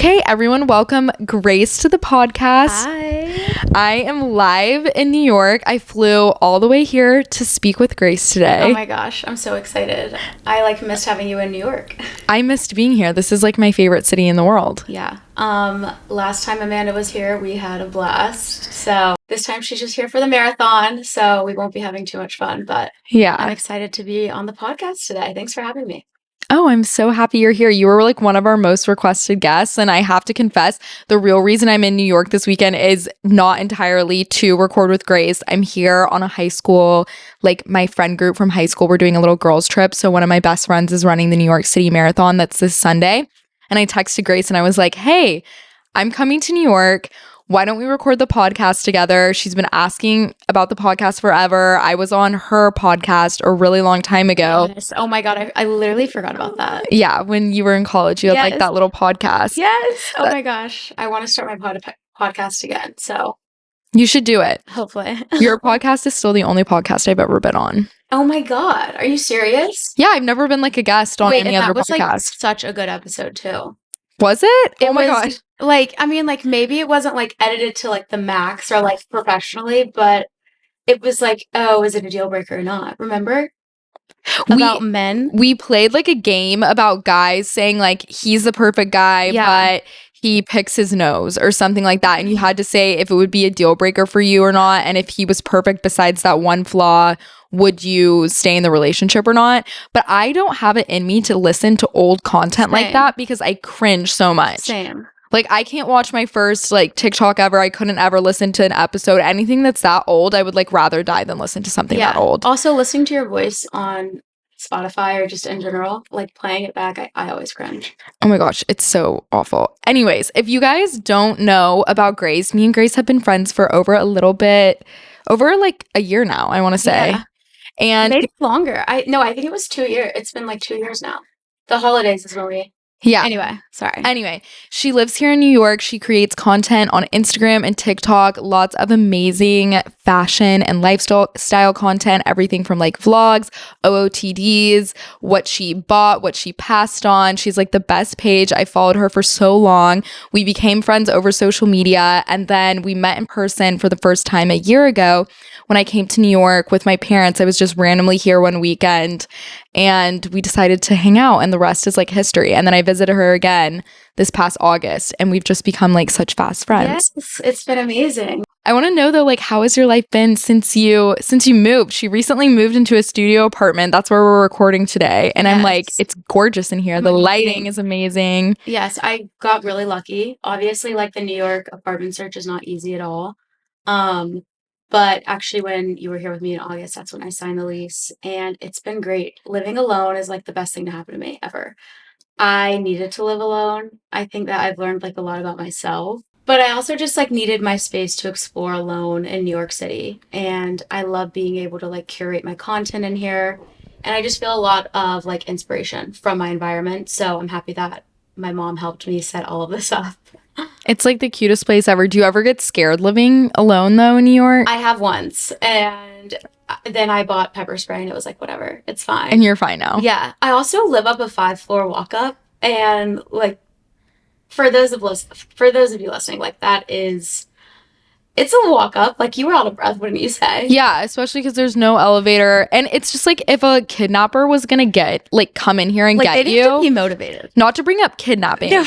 Okay, everyone, welcome Grace to the podcast. Hi. I am live in New York. I flew all the way here to speak with Grace today. Oh my gosh, I'm so excited. I missed having you in New York. I missed being here. This is my favorite city in the world. Yeah. Last time Amanda was here, we had a blast. So this time she's just here for the marathon, so we won't be having too much fun, but yeah, I'm excited to be on the podcast today. Thanks for having me. Oh, I'm so happy you're here. You were one of our most requested guests. And I have to confess, the real reason I'm in New York this weekend is not entirely to record with Grace. I'm here on a high school, my friend group from high school. We're doing a little girls trip. So one of my best friends is running the New York City Marathon. That's this Sunday. And I texted Grace and I was like, hey, I'm coming to New York. Why don't we record the podcast together? She's been asking about the podcast forever. I was on her podcast a really long time ago. Yes. Oh my God, I literally forgot about that. Yeah, when you were in college, you had that little podcast. Yes. Oh my gosh. I want to start my podcast again. So you should do it. Hopefully. Your podcast is still the only podcast I've ever been on. Oh my God. Are you serious? Yeah, I've never been a guest on any other podcast. That was such a good episode too. Was it? Oh my gosh. Maybe it wasn't edited to the max or professionally, but it was oh, is it a deal breaker or not? Remember? About men? We played a game about guys saying he's the perfect guy, but he picks his nose or something like that. And you had to say if it would be a deal breaker for you or not. And if he was perfect besides that one flaw, would you stay in the relationship or not? But I don't have it in me to listen to old content like that because I cringe so much. Same. I can't watch my first TikTok ever. I couldn't ever listen to an episode. Anything that's that old, I would rather die than listen to something that old. Also, listening to your voice on Spotify or just in general, playing it back, I always cringe. Oh my gosh, it's so awful. Anyways, if you guys don't know about Grace, me and Grace have been friends for over a a year now, I want to say. Yeah. And maybe longer. I think it was 2 years. It's been 2 years now. The holidays is when we... Yeah. Anyway, she lives here in New York. She creates content on Instagram and TikTok, lots of amazing fashion and lifestyle content, everything from vlogs, OOTDs, what she bought, what she passed on. She's the best page. I followed her for so long. We became friends over social media, and then we met in person for the first time a year ago when I came to New York with my parents. I was just randomly here one weekend and we decided to hang out, and the rest is history. And then I visited her again this past August and we've just become such fast friends. Yes, it's been amazing. I want to know though, how has your life been since you moved? She recently moved into a studio apartment. That's where we're recording today. And I'm it's gorgeous in here. The lighting is amazing. Yes, I got really lucky. Obviously, the New York apartment search is not easy at all. But actually, when you were here with me in August, that's when I signed the lease. And it's been great. Living alone is the best thing to happen to me ever. I needed to live alone. I think that I've learned a lot about myself. But I also just needed my space to explore alone in New York City. And I love being able to curate my content in here. And I just feel a lot of inspiration from my environment. So I'm happy that my mom helped me set all of this up. It's the cutest place ever. Do you ever get scared living alone though in New York? I have once, and then I bought pepper spray and it was whatever, it's fine. And you're fine now. Yeah. I also live up a 5-floor walk up, and for those of you listening, it's a walk up. You were out of breath, wouldn't you say? Yeah, especially because there's no elevator. And it's just if a kidnapper was going to come in here and get they need to be motivated. Not to bring up kidnapping. No,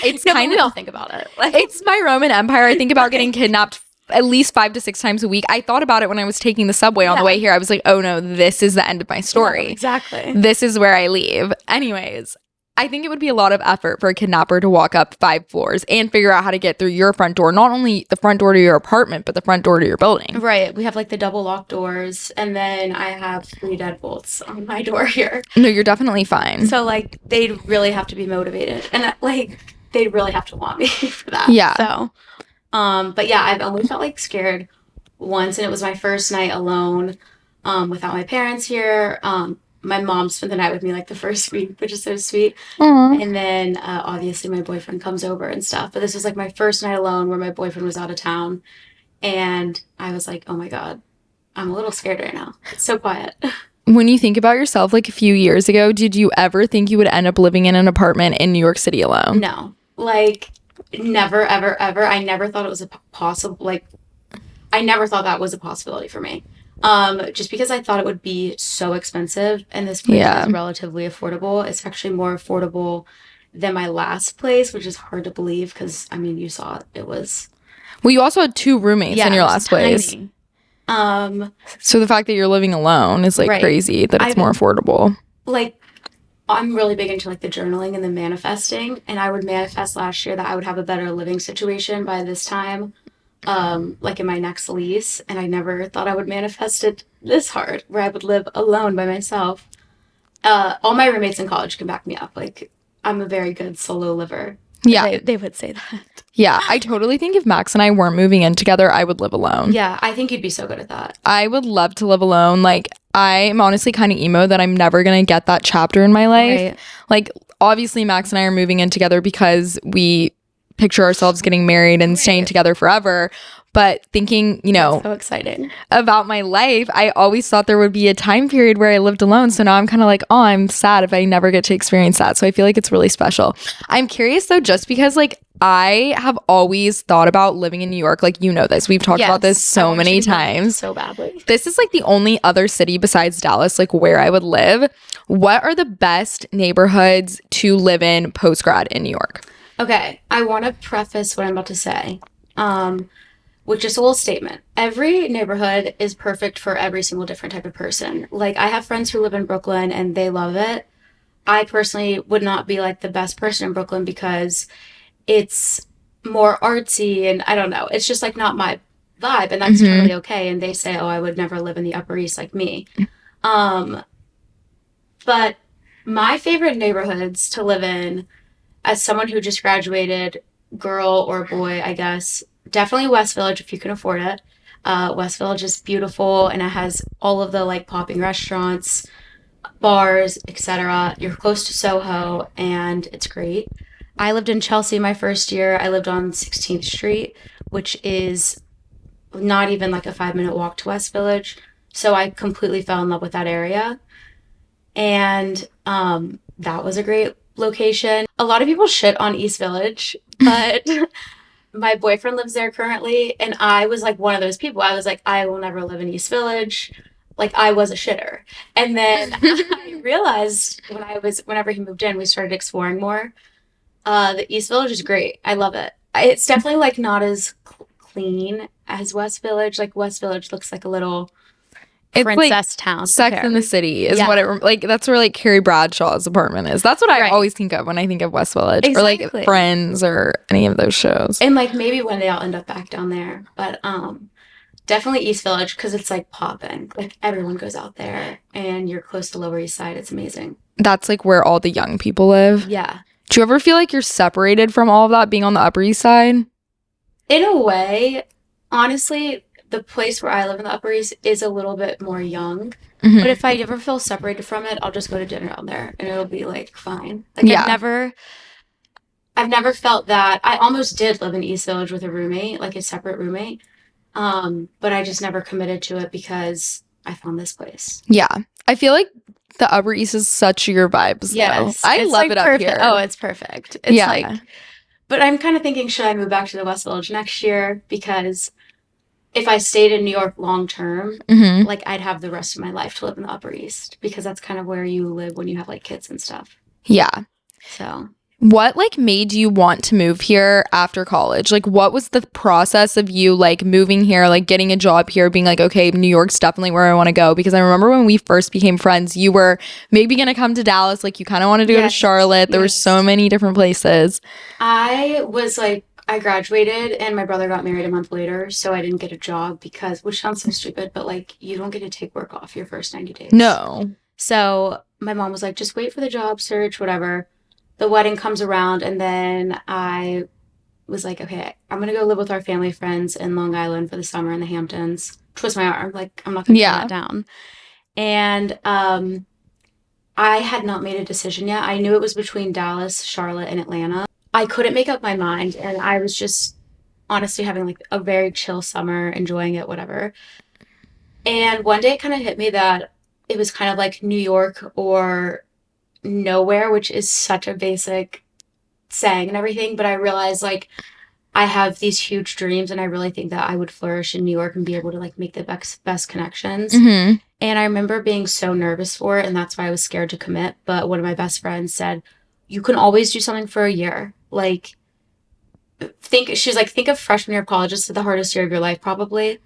it's kind of... we all think about it. It's my Roman Empire. I think about getting kidnapped at least 5 to 6 times a week. I thought about it when I was taking the subway on the way here. I was oh no, this is the end of my story. Yeah, exactly. This is where I leave. Anyways, I think it would be a lot of effort for a kidnapper to walk up 5 floors and figure out how to get through your front door. Not only the front door to your apartment, but the front door to your building. Right. We have the double lock doors, and then I have 3 deadbolts on my door here. No, you're definitely fine. So they'd really have to be motivated, and they'd really have to want me for that. Yeah. So, but yeah, I've only felt scared once, and it was my first night alone, without my parents here. My mom spent the night with me the first week, which is so sweet. Aww. And then obviously my boyfriend comes over and stuff. But this was my first night alone where my boyfriend was out of town. And I was oh my God, I'm a little scared right now. It's so quiet. When you think about yourself a few years ago, did you ever think you would end up living in an apartment in New York City alone? No. Like, never, ever, ever. I never thought it was a possible, like, I never thought that was a possibility for me. Just because I thought it would be so expensive, and this place Yeah. is relatively affordable. It's actually more affordable than my last place, which is hard to believe because, I mean, you saw it. It was, Well, you also had two roommates in yeah, it your was last place. tiny. Um, So the fact that you're living alone is like right. crazy that it's I've, more affordable. like, I'm really big into like the journaling and the manifesting, and I would manifest last year that I would have a better living situation by this time, like in my next lease, and I never thought I would manifest it this hard, where I would live alone by myself. All my roommates in college can back me up. Like, I'm a very good solo liver. Yeah. They would say that. Yeah. I totally think if Max and I weren't moving in together, I would live alone. Yeah, I think you'd be so good at that. I would love to live alone. Like, I'm honestly kind of emo that I'm never going to get that chapter in my life. Right. Like, obviously, Max and I are moving in together because we picture ourselves getting married and staying Right. together forever. But thinking, you know, That's so exciting. about my life, I always thought there would be a time period where I lived alone. So now I'm kind of like, oh, I'm sad if I never get to experience that. So I feel like it's really special. I'm curious though, just because like I have always thought about living in New York. Like, you know this. We've talked about this Yes, I so want many you to live times. so badly. This is like the only other city besides Dallas, like where I would live. What are the best neighborhoods to live in post grad in New York? Okay, I want to preface what I'm about to say with just a little statement. Every neighborhood is perfect for every single different type of person. Like, I have friends who live in Brooklyn and they love it. I personally would not be like the best person in Brooklyn because it's more artsy and I don't know. It's just like not my vibe, and that's totally okay. And they say, "Oh, I would never live in the Upper East like me." Um, but my favorite neighborhoods to live in as someone who just graduated, girl or boy, I guess, definitely West Village if you can afford it. West Village is beautiful and it has all of the like popping restaurants, bars, etc. You're close to Soho and it's great. I lived in Chelsea my first year. I lived on 16th Street, which is not even like a 5 minute walk to West Village. So I completely fell in love with that area. And that was a great location. A lot of people shit on East Village, but my boyfriend lives there currently, and I was like one of those people. I was like, I will never live in East Village. Like, I was a shitter. And then I realized whenever he moved in, we started exploring more. The East Village is great. I love it. It's definitely like not as clean as West Village. Like, West Village looks like a little It's princess like town. Sex in the City is what it like. That's where like Carrie Bradshaw's apartment is. That's what I Right. always think of when I think of West Village or Exactly. like Friends or any of those shows. And like maybe one day I'll end up back down there, but definitely East Village because it's like poppin'. Like everyone goes out there, and you're close to Lower East Side. It's amazing. That's like where all the young people live. Yeah, Do you ever feel like you're separated from all of that being on the Upper East Side? in a way, honestly, the place where I live in the Upper East is a little bit more young. Mhm. But if I ever feel separated from it, I'll just go to dinner down there, and it'll be like fine. Like Yeah. I've never felt that. I almost did live in East Village with a roommate, like a separate roommate. But I just never committed to it because I found this place. Yeah. I feel like the Upper East is such your vibes. Yes, Though. I it's love like it up perfect. here. Oh, it's perfect. It's Yeah. like, but I'm kind of thinking, should I move back to the West Village next year? Because if I stayed in New York long term, Mhm. like I'd have the rest of my life to live in the Upper East because that's kind of where you live when you have like kids and stuff. Yeah. So What like made you want to move here after college? Like what was the process of you like moving here, like getting a job here, being like, okay, New York's definitely where I want to go? Because I remember when we first became friends, you were maybe gonna come to Dallas, like you kind of wanted to go to Yes, Charlotte. There were yes. so many different places. I was like, I graduated and my brother got married a month later, so I didn't get a job because, which sounds so stupid, but like you don't get to take work off your first 90 days. No. So my mom was like, just wait for the job search, whatever. The wedding comes around, and then I was like, okay, I'm gonna go live with our family friends in Long Island for the summer in the Hamptons. Twist my arm, like I'm not gonna turn Yeah. that down. And I had not made a decision yet. I knew it was between Dallas, Charlotte, and Atlanta. I couldn't make up my mind, and I was just honestly having like a very chill summer, enjoying it, whatever. And one day it kind of hit me that it was kind of like New York or nowhere, which is such a basic sang and everything, but I realized like I have these huge dreams and I really think that I would flourish in New York and be able to like make the best connections. Mm-hmm. And I remember being so nervous for it and that's why I was scared to commit. But one of my best friends said, you can always do something for a year. Like she's like, think of freshman year of college. This is the hardest year of your life, probably.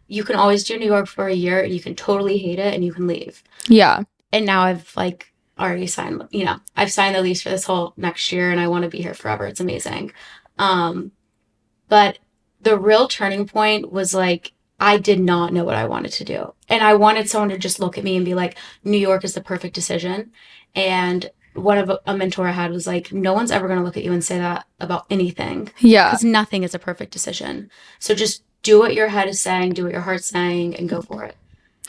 You can always do New York for a year and you can totally hate it and you can leave. Yeah. And now I've like already signed, I've signed the lease for this whole next year and I want to be here forever. It's amazing. Um, but the real turning point was like, I did not know what I wanted to do. And I wanted someone to just look at me and be like, New York is the perfect decision. And one of a mentor I had was like, no one's ever going to look at you and say that about anything. Yeah. Because nothing is a perfect decision. So just do what your head is saying, do what your heart's saying, and go for it.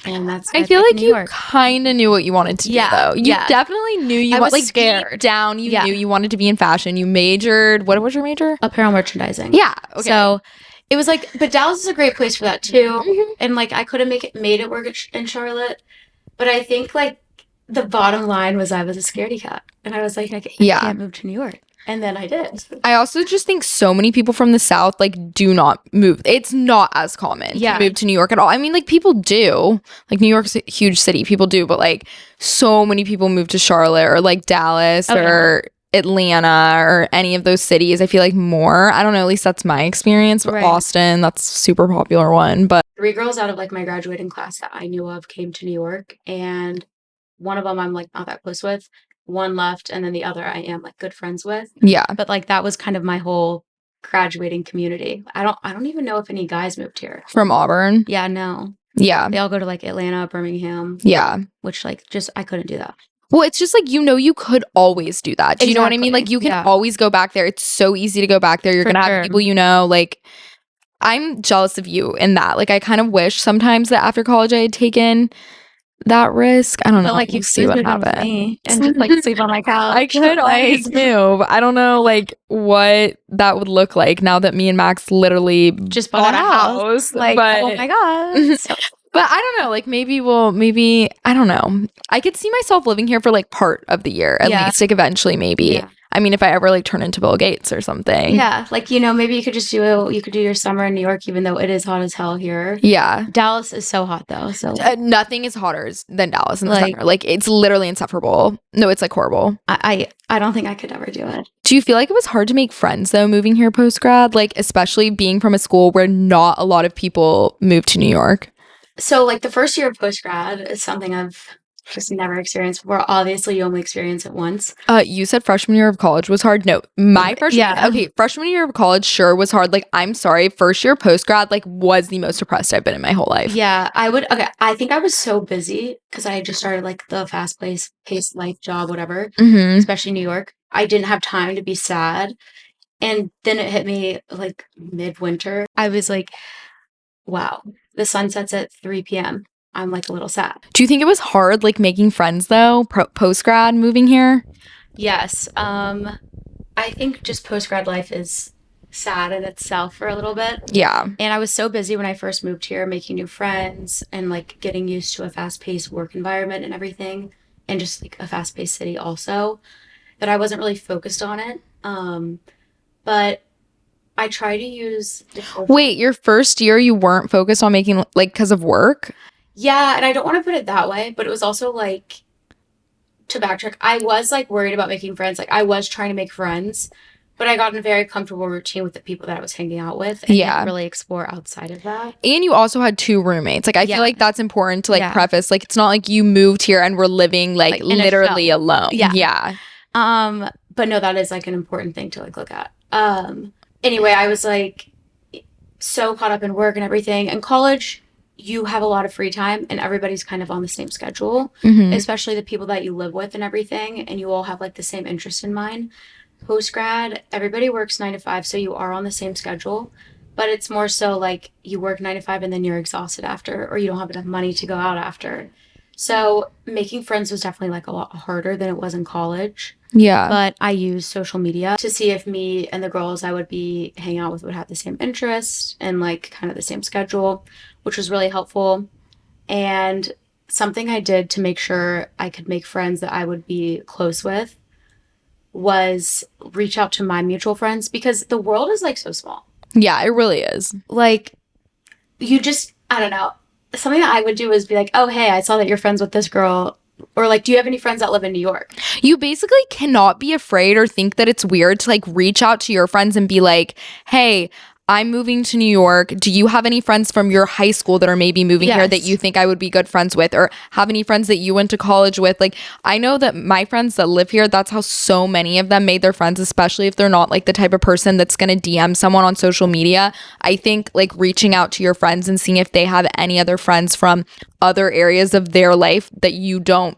And that's I feel like you kind of knew what you wanted to do, though. You definitely knew you wanted, like, scared. Deep down, you knew you wanted to be in fashion. You majored, what was your major? Apparel merchandising. Yeah, okay. So it was like, but Dallas is a great place for that too. Mm-hmm. And like, I could have made it work in Charlotte. But I think like the bottom line was I was a scaredy cat. And I was like, I can't move to New York. And then I did. I also just think so many people from the South, like, do not move. It's not as common to move to New York at all. I mean, like, people do. Like, New York's a huge city. People do. But, like, so many people move to Charlotte or, like, Dallas or Atlanta or any of those cities. I feel like more. I don't know. At least that's my experience. But Austin, that's a super popular one. But 3 girls out of, like, my graduating class that I knew of came to New York. And one of them I'm, like, not that close with. One left, and then the other I am like good friends with. Yeah. But like that was kind of my whole graduating community. I don't even know if any guys moved here. From Auburn? Yeah, no. Yeah. They all go to like Atlanta, Birmingham. Yeah. Which like just I couldn't do that. Well, it's just like, you could always do that. Do you know what I mean? Like you can always go back there. It's so easy to go back there. You're going to have people you know. Like I'm jealous of you in that. Like I kind of wish sometimes that after college I had taken that risk. I don't know. Like you see what happened and just like sleep on my couch. I could always move. I don't know like what that would look like now that me and Max literally just bought a house. Like, oh my god. But I don't know. Like maybe I don't know. I could see myself living here for like part of the year at least. Like eventually, maybe. Yeah. I mean, if I ever like turn into Bill Gates or something. Yeah, like maybe you could just do your summer in New York, even though it is hot as hell here. Yeah, Dallas is so hot though. So nothing is hotter than Dallas in the summer. Like it's literally insufferable. No, it's like horrible. I don't think I could ever do it. Do you feel like it was hard to make friends though, moving here post grad? Like especially being from a school where not a lot of people move to New York. So like the first year of post grad is something I've just never experienced before. Obviously, you only experience it once. You said freshman year of college was hard. No, my freshman year of college sure was hard. Like, I'm sorry, first year post grad like was the most depressed I've been in my whole life. Yeah, I think I was so busy because I had just started like the fast paced life job, whatever. Mm-hmm. Especially New York. I didn't have time to be sad, and then it hit me like midwinter. I was like, wow, the sun sets at 3 p.m. I'm like a little sad. Do you think it was hard like making friends though post grad moving here? Yes. I think just post grad life is sad in itself for a little bit. Yeah. And I was so busy when I first moved here making new friends and like getting used to a fast paced work environment and everything and just like a fast paced city also that I wasn't really focused on it. But I try to use Wait, your first year you weren't focused on making like because of work? Yeah, and I don't want to put it that way, but it was also like, to backtrack, I was like worried about making friends. Like I was trying to make friends, but I got in a very comfortable routine with the people that I was hanging out with and didn't really explore outside of that. And you also had 2 roommates. Like I feel like that's important to like preface. Like it's not like you moved here and were living like literally alone. Yeah. But no, that is like an important thing to like look at. Anyway, I was like so caught up in work and everything. And college, you have a lot of free time and everybody's kind of on the same schedule, especially the people that you live with and everything. And you all have like the same interest in mind. Post grad, everybody works 9 to 5. So you are on the same schedule, but it's more so like you work 9 to 5 and then you're exhausted after, or you don't have enough money to go out after. So making friends was definitely like a lot harder than it was in college. Yeah. But I used social media to see if me and the girls I would be hanging out with would have the same interests and like kind of the same schedule, which was really helpful. And something I did to make sure I could make friends that I would be close with was reach out to my mutual friends because the world is like so small. Yeah, it really is. Like, you just, I don't know. Something that I would do is be like, oh, hey, I saw that you're friends with this girl. Or like, do you have any friends that live in New York? You basically cannot be afraid or think that it's weird to like reach out to your friends and be like, hey, I'm moving to New York. Do you have any friends from your high school that are maybe moving here that Yes. you think I would be good friends with, or have any friends that you went to college with? Like, I know that my friends that live here, that's how so many of them made their friends, especially if they're not like the type of person that's going to DM someone on social media. I think like reaching out to your friends and seeing if they have any other friends from other areas of their life that you don't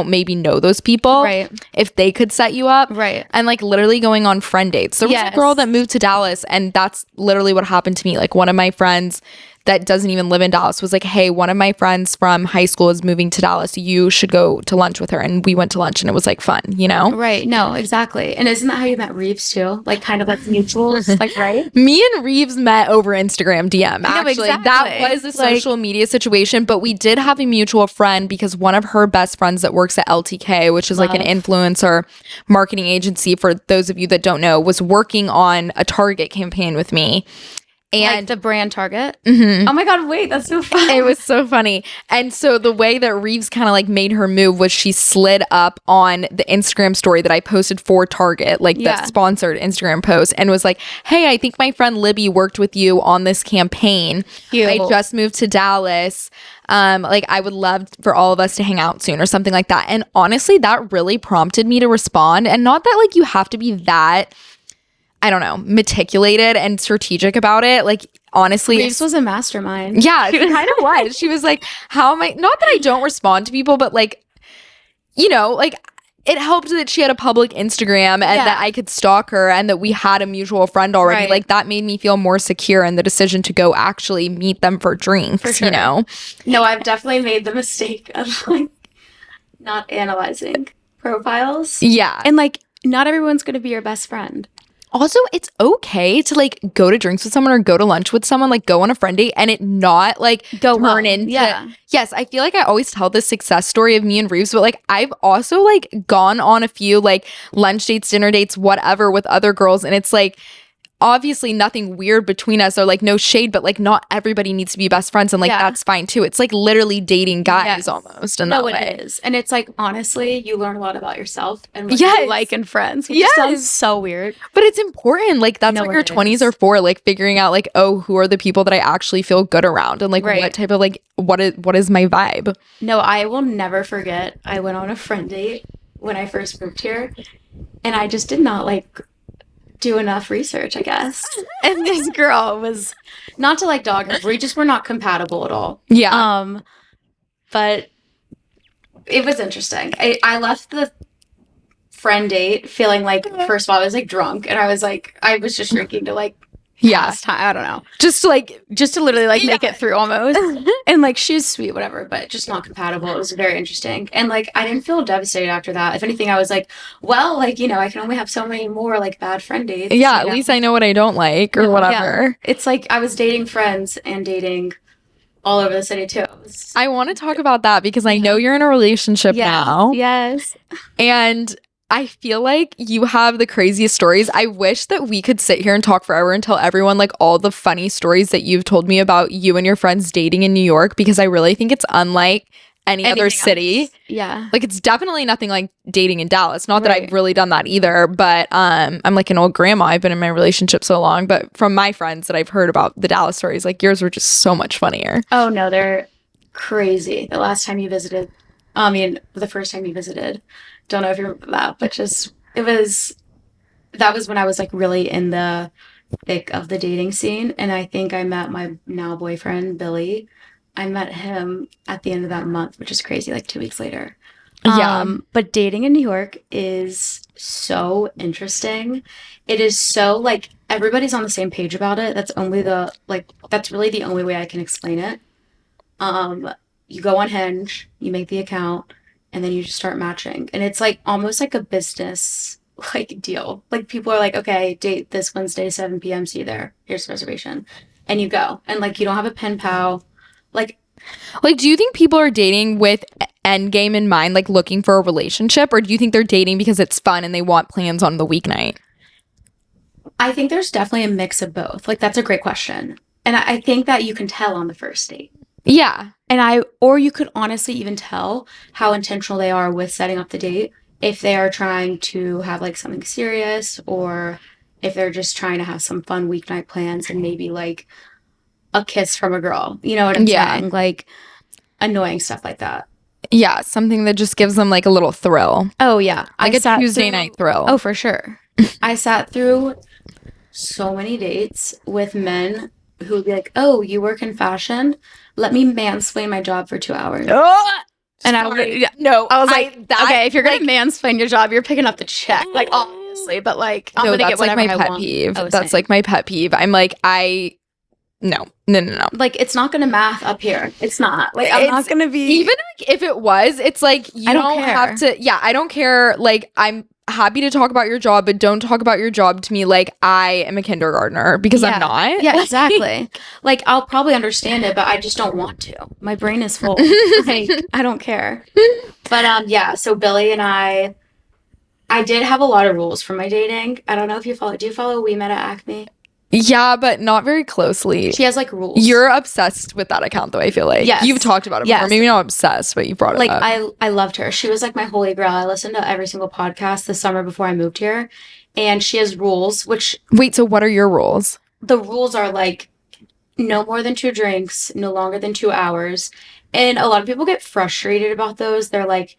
maybe know those people, Right. if they could set you up, Right. and like literally going on friend dates. There was a Yes. girl that moved to Dallas, and that's literally what happened to me. Like, one of my friends that doesn't even live in Dallas was like, hey, one of my friends from high school is moving to Dallas, you should go to lunch with her. And we went to lunch and it was like fun, you know? Right. No, exactly. And isn't that how you met Reeves too? Like kind of like mutuals, like, right? Me and Reeves met over Instagram DM. Actually, that exactly. was a Like- social media situation, but we did have a mutual friend because one of her best friends that works at LTK, which is like an Love. influencer marketing agency, for those of you that don't know, was working on a Target campaign with me. Like And the brand Target. Mhm. Oh my God, wait, that's so fun. It was so funny. And so the way that Reeves kind of like made her move was she slid up on the Instagram story that I posted for Target, like Yeah. the sponsored Instagram post, and was like, hey, I think my friend Libby worked with you on this campaign. Cute. I just moved to Dallas. Like, I would love for all of us to hang out soon or something like that. And honestly, that really prompted me to respond. And not that like you have to be that, I don't know, meticulated and strategic about it. Like, honestly, Reeves was a mastermind. yeah, she kind of was. She was like, how am I, not that I don't respond to people, but like, you know, like, it helped that she had a public Instagram and Yeah. that I could stalk her and that we had a mutual friend already. Right. Like, that made me feel more secure in the decision to go actually meet them for drinks, For sure. you know? No, I've definitely made the mistake of like not analyzing profiles. Yeah. And like, not everyone's going to be your best friend. Also, it's okay to like go to drinks with someone or go to lunch with someone, like go on a friend date and it not like Go turn well. into. Yeah. Yes, I feel like I always tell this success story of me and Reeves, but like I've also like gone on a few like lunch dates, dinner dates, whatever with other girls, and it's like obviously nothing weird between us or like no shade, but like not everybody needs to be best friends, and like Yeah. that's fine too. It's like literally dating guys Yes. almost in No, that way. it is. And it's like, honestly, you learn a lot about yourself and what Yes. you like in friends, which Yes. sounds so weird. But it's important. Like that's No, what your it 20s is. are for, like figuring out like, oh, who are the people that I actually feel good around, and like Right. what type of like what is my vibe? No, I will never forget. I went on a friend date when I first moved here, and I just did not like do enough research, I guess. And this girl was not to like dog her, we just were not compatible at all. Yeah. But it was interesting. I left the friend date feeling like, first of all, I was like drunk, and I was just drinking to like Yeah. pass time. I don't know. Just like Just to literally like make Yeah. it through almost. And like she's sweet, whatever, but just not compatible. It was very interesting. And like I didn't feel devastated after that. If anything, I was like, well, like, you know, I can only have so many more like bad friend dates. yeah, you at know? least I know what I don't like or No, yeah. whatever. It's like I was dating friends and dating all over the city too. It was- I want to talk about that because I know you're in a relationship now. Yes. And I feel like you have the craziest stories. I wish that we could sit here and talk forever and tell everyone like all the funny stories that you've told me about you and your friends dating in New York, because I really think it's unlike any other Anything city. else. Yeah. Like it's definitely nothing like dating in Dallas. Not that Right. I've really done that either, but I'm like an old grandma. I've been in my relationship so long, but from my friends that I've heard about the Dallas stories, like yours were just so much funnier. Oh no, they're crazy. The last time you visited, I mean, the first time you visited, don't know if you remember that, but just that was when I was like really in the thick of the dating scene, and I think I met my now boyfriend Billy. I met him at the end of that month, which is crazy, like 2 weeks later. Yeah. But dating in New York is so interesting. It is so like everybody's on the same page about it. That's really the only way I can explain it. You go on Hinge, you make the account, and then you just start matching. And it's like almost like a business like deal. Like people are like, okay, date this Wednesday, 7 p.m. See you there. Here's the reservation. And you go. And like you don't have a pen pal. Like Like, do you think people are dating with end game in mind, like looking for a relationship, or do you think they're dating because it's fun and they want plans on the weeknight? I think there's definitely a mix of both. Like, that's a great question. And I think that you can tell on the first date. Yeah. Or you could honestly even tell how intentional they are with setting up the date. If they are trying to have like something serious, or if they're just trying to have some fun weeknight plans and maybe like a kiss from a girl. You know what I'm saying? Like annoying stuff like that. Yeah, something that just gives them like a little thrill. Oh, yeah. Like a Tuesday night thrill. Oh, for sure. I sat through so many dates with men who would be like, oh, you work in fashion? Let me mansplain my job for 2 hours. And I was like, okay, if you're going to mansplain your job, you're picking up the check. Like, obviously. But like, I'm going to get whatever I want. Peeve. That's like my pet peeve. I'm like, No. Like, it's not going to math up here. It's not. Like, I'm not going to be. Even like, if it was, it's like, you don't have to. Yeah, I don't care. Like, I'm happy to talk about your job, but don't talk about your job to me like I am a kindergartner, because I'm not. Yeah, exactly. Like, I'll probably understand it, but I just don't want to. My brain is full. Like, I don't care. But yeah, so Billy and I did have a lot of rules for my dating. I don't know if you follow. Do you follow We Met at Acme? Yeah, but not very closely. She has like rules. You're obsessed with that account, though, I feel like. Yes. You've talked about it before. Maybe not obsessed, but you brought it up. Like, I loved her. She was like my holy grail. I listened to every single podcast this summer before I moved here. And she has rules, which... Wait, so what are your rules? The rules are like no more than 2 drinks, no longer than 2 hours. And a lot of people get frustrated about those. They're like,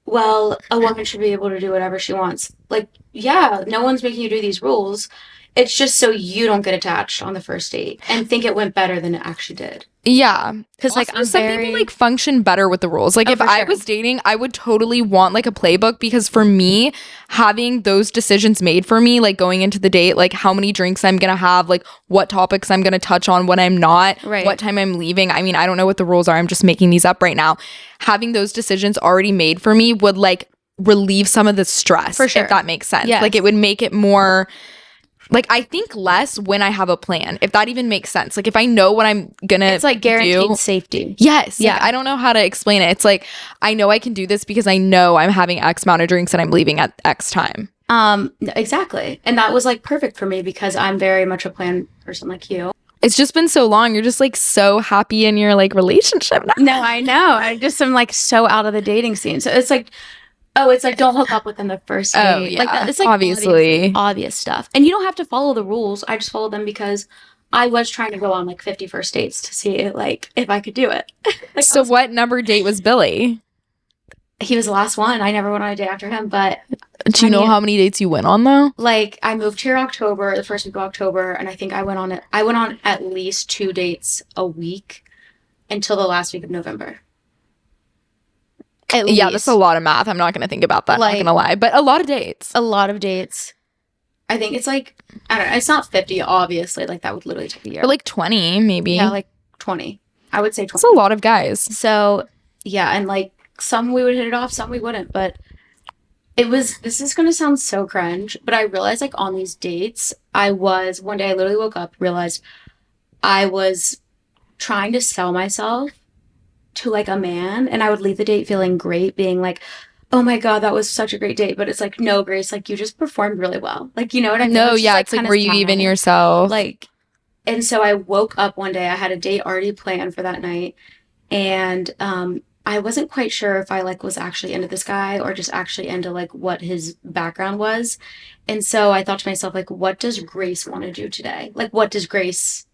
well, a woman should be able to do whatever she wants. Like, yeah, no one's making you do these rules. It's just so you don't get attached on the first date and think it went better than it actually did. Yeah. Because like some people like function better with the rules. Like if I was dating, I would totally want like a playbook, because for me, having those decisions made for me, like going into the date, like how many drinks I'm going to have, like what topics I'm going to touch on, when I'm not, what time I'm leaving. I mean, I don't know what the rules are. I'm just making these up right now. Having those decisions already made for me would like relieve some of the stress. For sure. If that makes sense. Yes. Like it would make it more... Like, I think less when I have a plan, if that even makes sense. Like, if I know what I'm gonna It's like guaranteed safety. Yes. Yeah. Like, I don't know how to explain it. It's like, I know I can do this because I know I'm having X amount of drinks and I'm leaving at X time. Exactly. And that was, like, perfect for me because I'm very much a plan person like you. It's just been so long. You're just, like, so happy in your, like, relationship now. No, I know. I just am, like, so out of the dating scene. So it's like... Oh, it's like, don't hook up with them the first date. Oh, yeah. Like, it's like obviously obvious stuff. And you don't have to follow the rules. I just followed them because I was trying to go on like 50 first dates to see like if I could do it. Like, so what number date was Billy? He was the last one. I never went on a date after him, but... Do you know how many dates you went on, though? Like, I moved here the first week of October, and I think I went on at least 2 dates a week until the last week of November. Yeah, that's a lot of math. I'm not going to think about that. Like, I'm not going to lie. But a lot of dates. A lot of dates. I think it's like, I don't know. It's not 50, obviously. Like, that would literally take a year. Or like 20, maybe. Yeah, like 20. I would say 20. That's a lot of guys. So, yeah. And like, some we would hit it off, some we wouldn't. But this is going to sound so cringe, but I realized like on these dates, one day I literally woke up, realized I was trying to sell myself to like a man, and I would leave the date feeling great, being like, oh my god, that was such a great date. But it's like, no, Grace, like you just performed really well. Like, you know what I mean? No, yeah, it's like, were you even yourself? Like, and so I woke up one day, I had a date already planned for that night, and I wasn't quite sure if I like was actually into this guy or just actually into like what his background was. And so I thought to myself, like, what does Grace want to do today? Like, what does Grace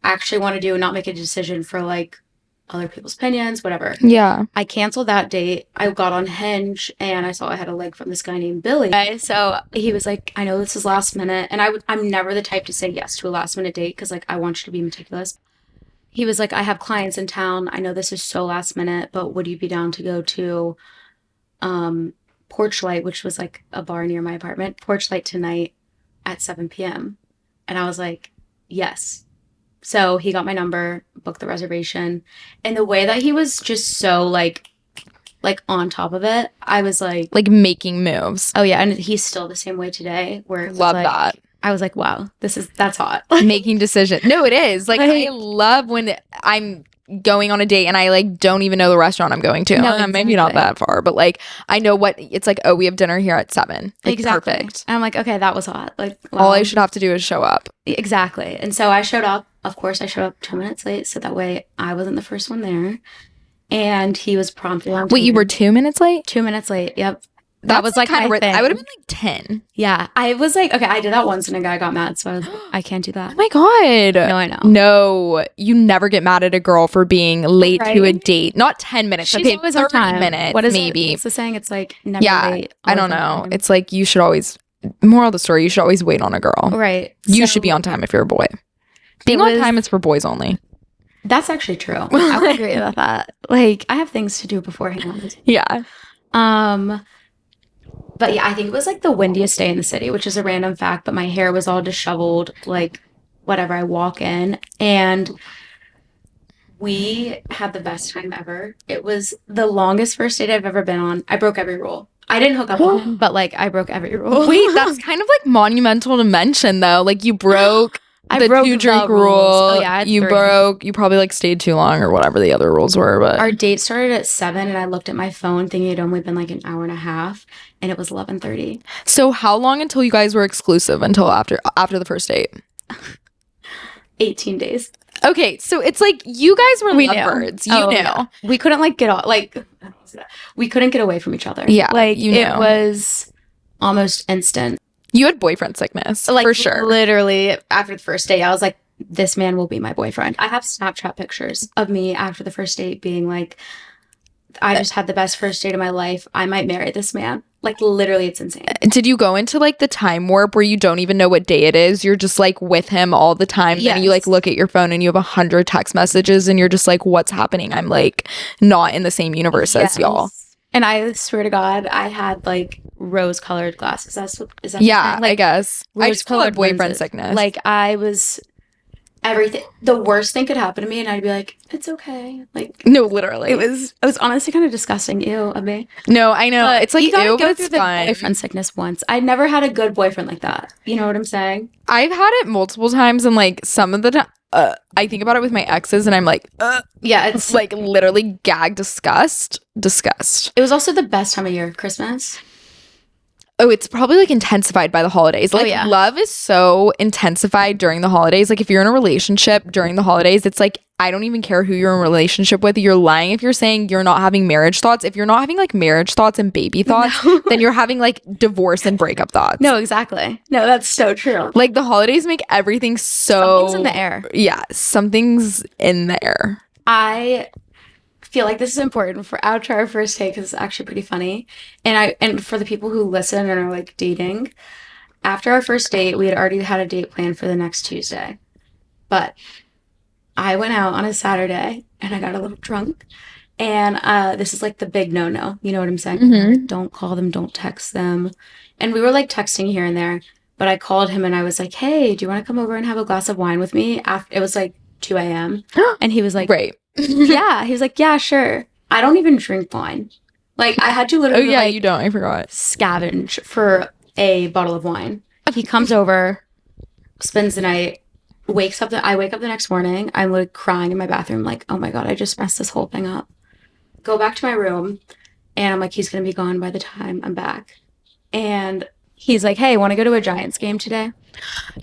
actually want to do, and not make a decision for like other people's opinions, whatever. Yeah. I canceled that date. I got on Hinge and I saw I had a leg from this guy named Billy. So he was like, I know this is last minute. And I'm never the type to say yes to a last minute date because like I want you to be meticulous. He was like, I have clients in town. I know this is so last minute, but would you be down to go to Porchlight, which was like a bar near my apartment, Porchlight tonight at 7 p.m. And I was like, yes. So he got my number, booked the reservation, and the way that he was just so like on top of it, I was like making moves. Oh yeah, and he's still the same way today. Where love that. I was like, wow, that's hot. Making decisions. No, it is. Like I love when I'm going on a date and I like don't even know the restaurant I'm going to. No, Maybe not exactly. that far, but like I know what it's like. Oh, we have dinner here at 7. Like, Exactly. perfect. And I'm like, okay, that was hot. Like, All I wow. should have to do is show up. Exactly. And so I showed up. Of course, I showed up 2 minutes late, so that way I wasn't the first one there. And he was promptly on time. Wait, you were 2 minutes late? 2 minutes late. Yep. That That's was like kind my of thing. I would have been like 10. Yeah. I was like, okay, I did that once and a guy got mad, so I was like, I can't do Oh that. my god. No, I know. No, you never get mad at a girl for being late to a Right? date. Not 10 minutes. She's Okay, always on 30 time. minutes. What is maybe. it? It's the saying. It's like never Yeah, late. I always don't on know. time. It's like you should always. Moral of the story: you should always wait on a girl. Right. You So should be on time if you're a boy. Being it on was- time is for boys only. That's actually true. I would agree with that. Like, I have things to do beforehand. Yeah. But yeah, I think it was like the windiest day in the city, which is a random fact, but my hair was all disheveled, like whatever. I walk in and we had the best time ever. It was the longest first date I've ever been on. I broke every rule. I didn't hook up with him, but like I broke every rule. Wait, that's kind of like monumental to mention, though. Like you broke I the broke 2-drink the rule. rules. Oh, yeah, I had you 3. broke. You probably like stayed too long or whatever the other rules were. But Our date started at 7 and I looked at my phone thinking it'd only been like an hour and a half and it was 11:30. so how long until you guys were exclusive? Until after the first date? 18 days. Okay, so it's like you guys were We knew. lovebirds. You Oh, knew. yeah. We couldn't like get off, like we couldn't get away from each other. Yeah, like you it knew. was almost instant. You had boyfriend sickness, Like for sure. literally after the first date, I was like, this man will be my boyfriend. I have Snapchat pictures of me after the first date being like, I just had the best first date of my life. I might marry this man. Like literally, it's insane. Did you go into like the time warp where you don't even know what day it is? You're just like with him all the time. Yes. And you like look at your phone and you have 100 text messages and you're just like, what's happening? I'm like not in the same universe as y'all. Yes. And I swear to God, I had like rose-colored glasses. Is that Yeah, the thing? I guess. I just call it rose-colored boyfriend lenses. sickness. Like I was everything. The worst thing could happen to me, and I'd be like, "It's okay." Like no, literally. it was honestly kind of disgusting. Ew, of me. No, I know. But It's like you gotta ew, go but through it's the fun. boyfriend sickness once. I never had a good boyfriend like that. You know what I'm saying? I've had it multiple times and like some of the time I think about it with my exes and I'm like, Yeah, it's like literally gag disgust. It was also the best time of year, Christmas. Oh, it's probably like intensified by the holidays. Like yeah. love is so intensified during the holidays. Like if you're in a relationship during the holidays, it's like I don't even care who you're in a relationship with. You're lying if you're saying you're not having marriage thoughts. If you're not having like marriage thoughts and baby thoughts, then you're having like divorce and breakup thoughts. No, exactly. No, that's so true. Like the holidays make everything so Something's in the air. Yeah, something's in the air. I feel like this is important for after our first date because it's actually pretty funny. And for the people who listen and are like dating, after our first date, we had already had a date planned for the next Tuesday. But I went out on a Saturday and I got a little drunk. And this is like the big no-no. You know what I'm saying? Mhm. Don't call them, don't text them. And we were like texting here and there. But I called him and I was like, hey, do you want to come over and have a glass of wine with me? It was like 2 a.m. And he was like, Right. yeah. He was like, yeah, sure. I don't even drink wine. Like, I had to Oh literally yeah, like, you don't. I forgot. scavenge for a bottle of wine. He comes over, spends the night, I wake up the next morning. I'm like crying in my bathroom, like, oh my God, I just messed this whole thing up. Go back to my room, and I'm like, he's going to be gone by the time I'm back. And he's like, hey, want to go to a Giants game today?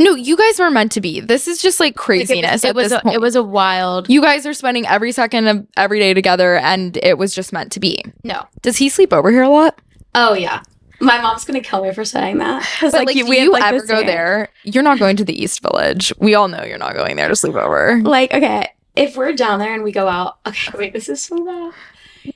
No, you guys were meant to be. This is just like craziness. It was a wild. You guys are spending every second of every day together, and it was just meant to be. No. Does he sleep over here a lot? Oh, yeah. My mom's going to kill me for saying that. 'Cause, But like, we do had, you like, ever this go thing. there? You're not going to the East Village. We all know you're not going there to sleep over. Like, okay, if we're down there and we go out, okay, wait, this is so bad.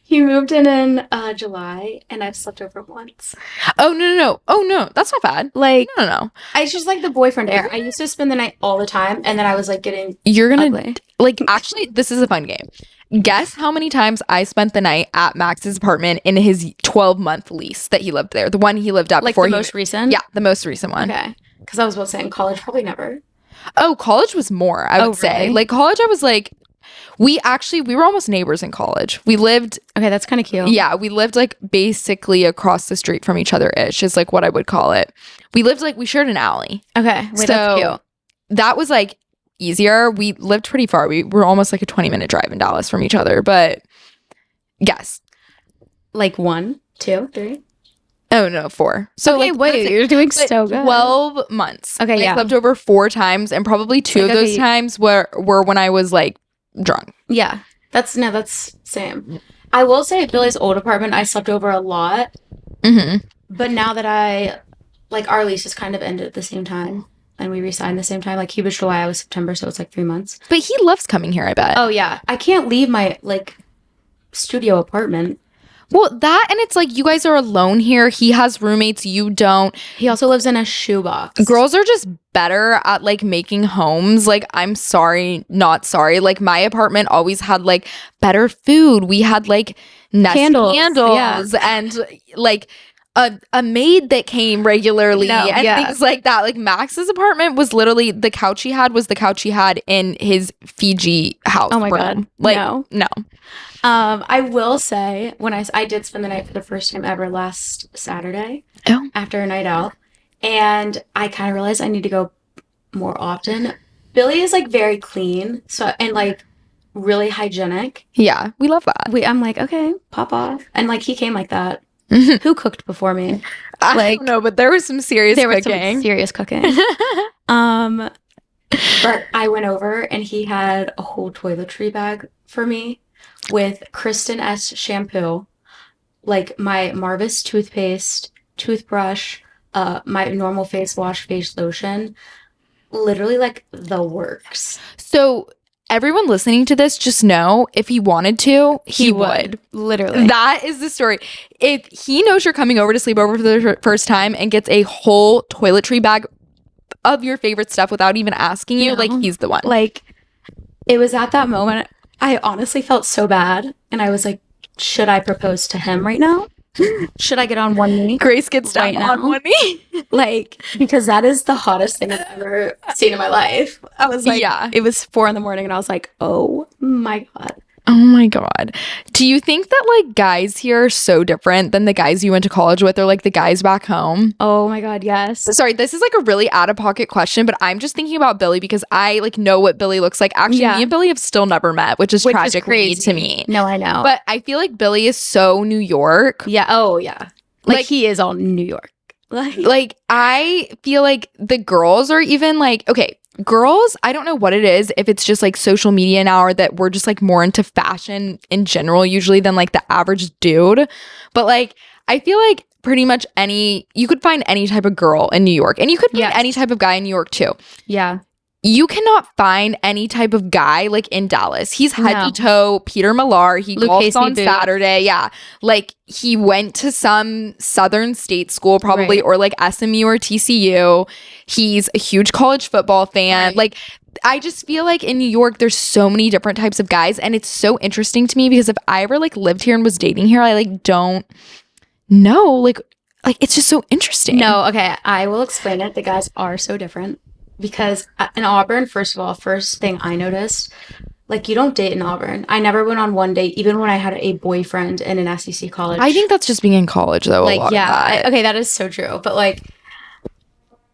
He moved in July, and I've slept over once. Oh no. Oh no, that's not bad. Like, No. I just like the boyfriend air. I used to spend the night all the time, and then I was like getting You're gonna ugly. like actually. This is a fun game. Guess how many times I spent the night at Max's apartment in his 12-month lease that he lived there. The one he lived at Like before the he most recent? Yeah, the most recent one. Okay. Because I was about to say in college, probably never. Oh, college was more, I would say. really? Like college, I was like, we were almost neighbors in college. We lived, Okay, that's kind of cute. yeah, we lived like basically across the street from each other ish, is like what I would call it. We lived like, we shared an alley. Okay, wait, So, that's cute. That was like easier. We lived pretty far. We were almost like a 20-minute drive in Dallas from each other, but guess. Like 1, 2, 3? Oh no, 4. So okay, like, wait, you're doing so good. 12 months. Okay, yeah. I slept over 4 times, and probably 2 of those times were when I was like drunk. Yeah, that's same. I will say at Billy's old apartment, I slept over a lot. But now that our lease has kind of ended at the same time, and we re-signed the same time. Like, he was July, I was September, so it's like 3 months. But he loves coming here, I bet. Oh yeah, I can't leave my like studio apartment. Well, that, and it's like you guys are alone here. He has roommates, you don't. He also lives in a shoebox. Girls are just better at like making homes. Like, I'm sorry, not sorry. Like, my apartment always had like better food. We had like Nest candles yeah. and like a maid that came regularly and things like that. Like, Max's apartment was literally, the couch he had was the couch he had in his Fiji house. Oh my God. Like, no. I will say, when I did spend the night for the first time ever last Saturday after a night out, and I kind of realized I need to go more often. Billy is like very clean, and like really hygienic. Yeah, we love that. I'm like, okay, pop off, and like he came like that. Who cooked before me? I don't know, but there was some serious cooking. But I went over and he had a whole toiletry bag for me with Kristen S shampoo, like my Marvis toothpaste, toothbrush, my normal face wash, face lotion, literally like the works. So everyone listening to this, just know if he wanted to, he would. Literally. That is the story. If he knows you're coming over to sleep over for the first time and gets a whole toiletry bag of your favorite stuff without even asking you, like, he's the one. Like, it was at that moment, I honestly felt so bad. And I was like, should I propose to him right now? Should I get on one knee? Grace gets down on one knee. Like, because that is the hottest thing I've ever seen in my life. I was like, it was 4 a.m. and I was like, oh my God. Oh my God. Do you think that like guys here are so different than the guys you went to college with, or like the guys back home? Oh my God, yes. Sorry, this is like a really out of pocket question, but I'm just thinking about Billy because I like know what Billy looks like. Actually, me and Billy have still never met, which is tragically to me. No, I know. But I feel like Billy is so New York. Yeah. Oh yeah. Like he is all New York. Like I feel like the girls are even like, okay, girls, I don't know what it is, if it's just like social media now or that we're just like more into fashion in general usually than like the average dude. But like I feel like pretty much you could find any type of girl in New York, and you could find any type of guy in New York too. Yeah. You cannot find any type of guy like in Dallas. He's head to toe Peter Millar. He golfs on Saturday. Yeah. Like he went to some Southern state school probably, or like SMU or TCU. He's a huge college football fan. Like I just feel like in New York, there's so many different types of guys. And it's so interesting to me because if I ever like lived here and was dating here, I like don't know. Like it's just so interesting. No, okay. I will explain it. The guys are so different. Because in Auburn, first of all, first thing I noticed, like you don't date in Auburn. I never went on one date, even when I had a boyfriend in an SEC college. I think that's just being in college, though. Like, okay, that is so true. But like,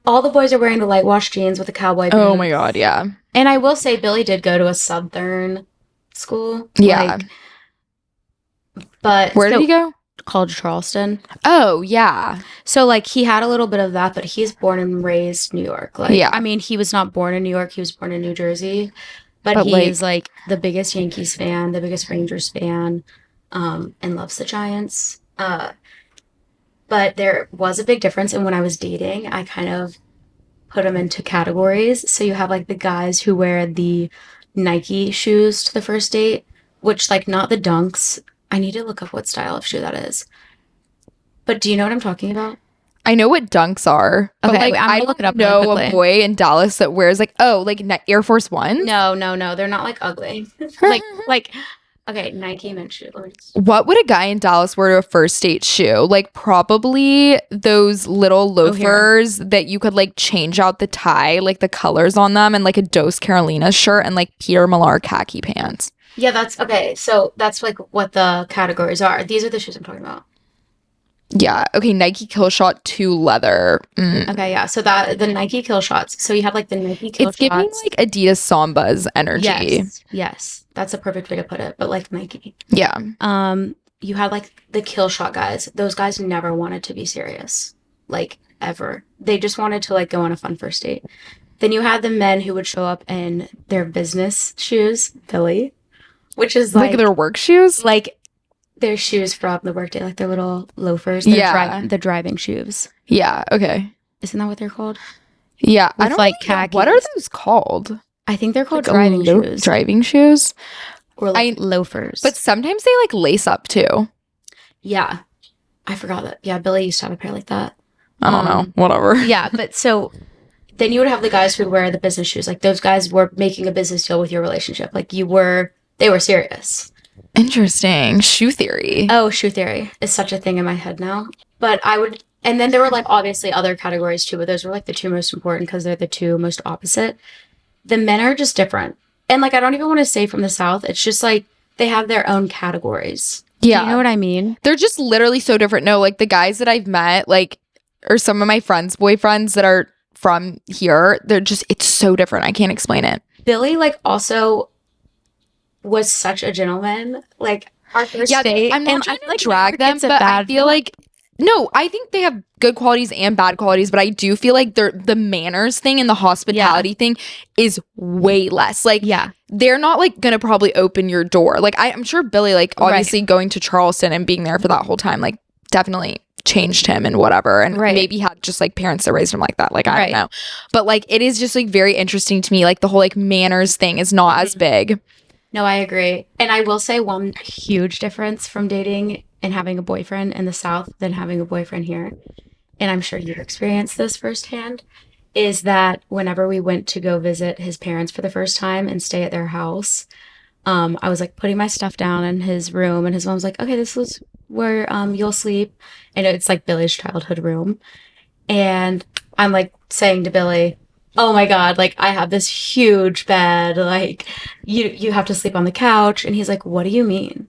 all the boys are wearing the light wash jeans with the cowboy boots. Oh my God, yeah. And I will say, Billy did go to a Southern school. Yeah. But where did he go? College Charleston. Oh, yeah. So, like, he had a little bit of that, but he's born and raised New York. Like, I mean, he was not born in New York. He was born in New Jersey. But he is, like, the biggest Yankees fan, the biggest Rangers fan, and loves the Giants. But there was a big difference. And when I was dating, I kind of put them into categories. So you have, like, the guys who wear the Nike shoes to the first date, which, like, not the Dunks. I need to look up what style of shoe that is. But do you know what I'm talking about? I know what Dunks are. Okay, like, I'm gonna look it up. Know a boy in Dallas that wears like Air Force One. No, they're not like ugly. like okay, Nike men's shoes. What would a guy in Dallas wear to a first date shoe? Like probably those little loafers that you could like change out the tie, like the colors on them, and like a Dos Carolina shirt and like Peter Millar khaki pants. Yeah, that's okay. So that's like what the categories are. These are the shoes I'm talking about. Yeah. Okay. Nike Kill Shot 2 leather. Okay, yeah. So that the Nike Kill Shots. So you have like the Nike Kill It's giving Shots. like Adidas Sambas energy. Yes. That's a perfect way to put it, but like Nike. Yeah. You had like the Kill Shot guys. Those guys never wanted to be serious. Like ever. They just wanted to like go on a fun first date. Then you had the men who would show up in their business shoes, Billy, which is Like their work shoes? like their shoes from the workday, like their little loafers. Yeah. The driving shoes. Yeah. Okay. Isn't that what they're called? Yeah. I With, don't like, really know. What are khakis. those called? I think they're called Like driving shoes. Driving shoes? Or like loafers. But sometimes they like lace up too. yeah. I forgot that. Yeah, Billy used to have a pair like that. I don't know. Whatever. Yeah, but so then you would have the guys who would wear the business shoes. Like those guys were making a business deal with your relationship. Like they were serious. Interesting. Shoe theory. Oh, shoe theory is such a thing in my head now. But and then there were like obviously other categories too, but those were like the two most important because they're the two most opposite. The men are just different. And like, I don't even want to say from the South. It's just like they have their own categories. Yeah. Do you know what I mean? They're just literally so different. No, like the guys that I've met, like, or some of my friends' boyfriends that are from here, it's so different. I can't explain it. Billy, like, also was such a gentleman. Like, our first date. I'm not trying I feel to like drag them, it's a but I bad feel like, no, I think they have good qualities and bad qualities, but I do feel like the manners thing and the hospitality thing is way less. Like, they're not like gonna probably open your door. Like, I'm sure Billy, like, obviously going to Charleston and being there for that whole time, like, definitely changed him and whatever, and maybe had just like parents that raised him like that. Like, I don't know, but like, it is just like very interesting to me. Like, the whole like manners thing is not as big. No, I agree. And I will say one huge difference from dating and having a boyfriend in the South than having a boyfriend here, and I'm sure you've experienced this firsthand, is that whenever we went to go visit his parents for the first time and stay at their house, I was like putting my stuff down in his room, and his mom's like, okay, this is where you'll sleep. And it's like Billy's childhood room. And I'm like saying to Billy, oh my God, like I have this huge bed, like you have to sleep on the couch. And he's like, what do you mean?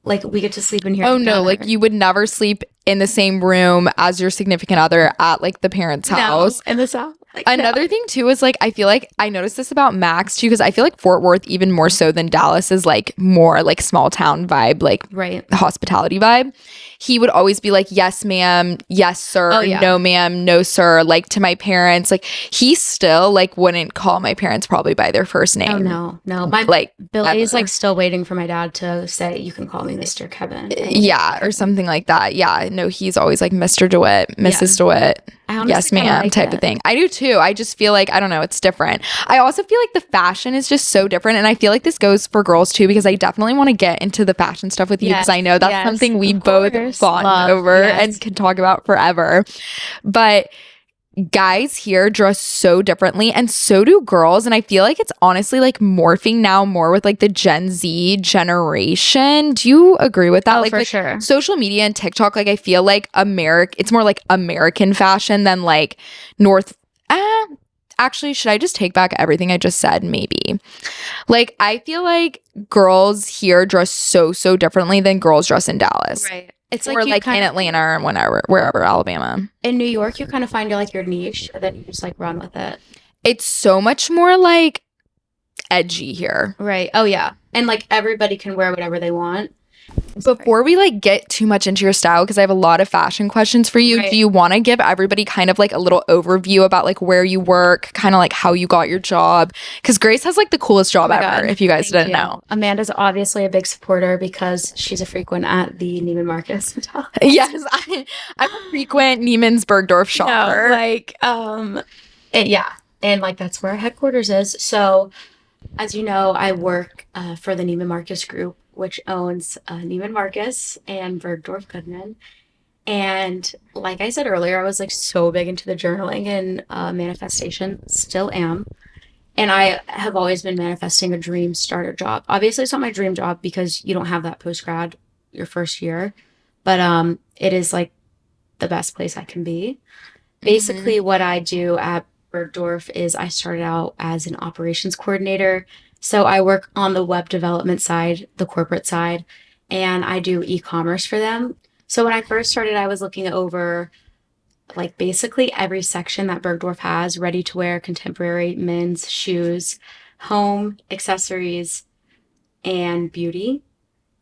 Like, we get to sleep in here Oh together. no, like you would never sleep in the same room as your significant other at like the parents' house. In the South. Like, Another thing too is like, I feel like I noticed this about Max too, because I feel like Fort Worth even more so than Dallas is like more like small town vibe, like hospitality vibe. He would always be like, yes ma'am, yes sir, no ma'am, no sir, like to my parents. Like, he still like wouldn't call my parents probably by their first name. Oh no. My like Billy's like still waiting for my dad to say, you can call me Mr. Kevin. Yeah, or something like that. Yeah, no, he's always like Mr. DeWitt, Mrs. DeWitt. Yes, ma'am, type of thing. I do too. I just feel like, I don't know, it's different. I also feel like the fashion is just so different. And I feel like this goes for girls too, because I definitely want to get into the fashion stuff with you, because I know that's something we both bond over and can talk about forever. But guys here dress so differently, and so do girls, and I feel like it's honestly like morphing now more with like the Gen Z generation. Do you agree with that? Oh, like, for sure. Social media and TikTok, like I feel like it's more like American fashion than like actually, should I just take back everything I just said? Maybe. Like, I feel like girls here dress so differently than girls dress in Dallas. Right. It's or like in Atlanta or wherever, Alabama. In New York, you kind of find your niche, and then you just like run with it. It's so much more like edgy here. Right. Oh yeah. And like everybody can wear whatever they want. Before we like get too much into your style, because I have a lot of fashion questions for you, do you want to give everybody kind of like a little overview about like where you work, kind of like how you got your job? Because Grace has like the coolest job ever, if you guys didn't know. Amanda's obviously a big supporter because she's a frequent at the Neiman Marcus Hotel. Yes, I'm a frequent Neiman's Bergdorf shopper. No, like, yeah. And like that's where our headquarters is. So as you know, I work for the Neiman Marcus Group, which owns Neiman Marcus and Bergdorf Goodman. And like I said earlier, I was like so big into the journaling and manifestation, still am. And I have always been manifesting a dream starter job. Obviously, it's not my dream job because you don't have that post-grad your first year. But it is like the best place I can be. Basically, what I do at Bergdorf is I started out as an operations coordinator. So I work on the web development side, the corporate side, and I do e-commerce for them. So when I first started, I was looking over like basically every section that Bergdorf has, ready to wear, contemporary, men's, shoes, home, accessories, and beauty.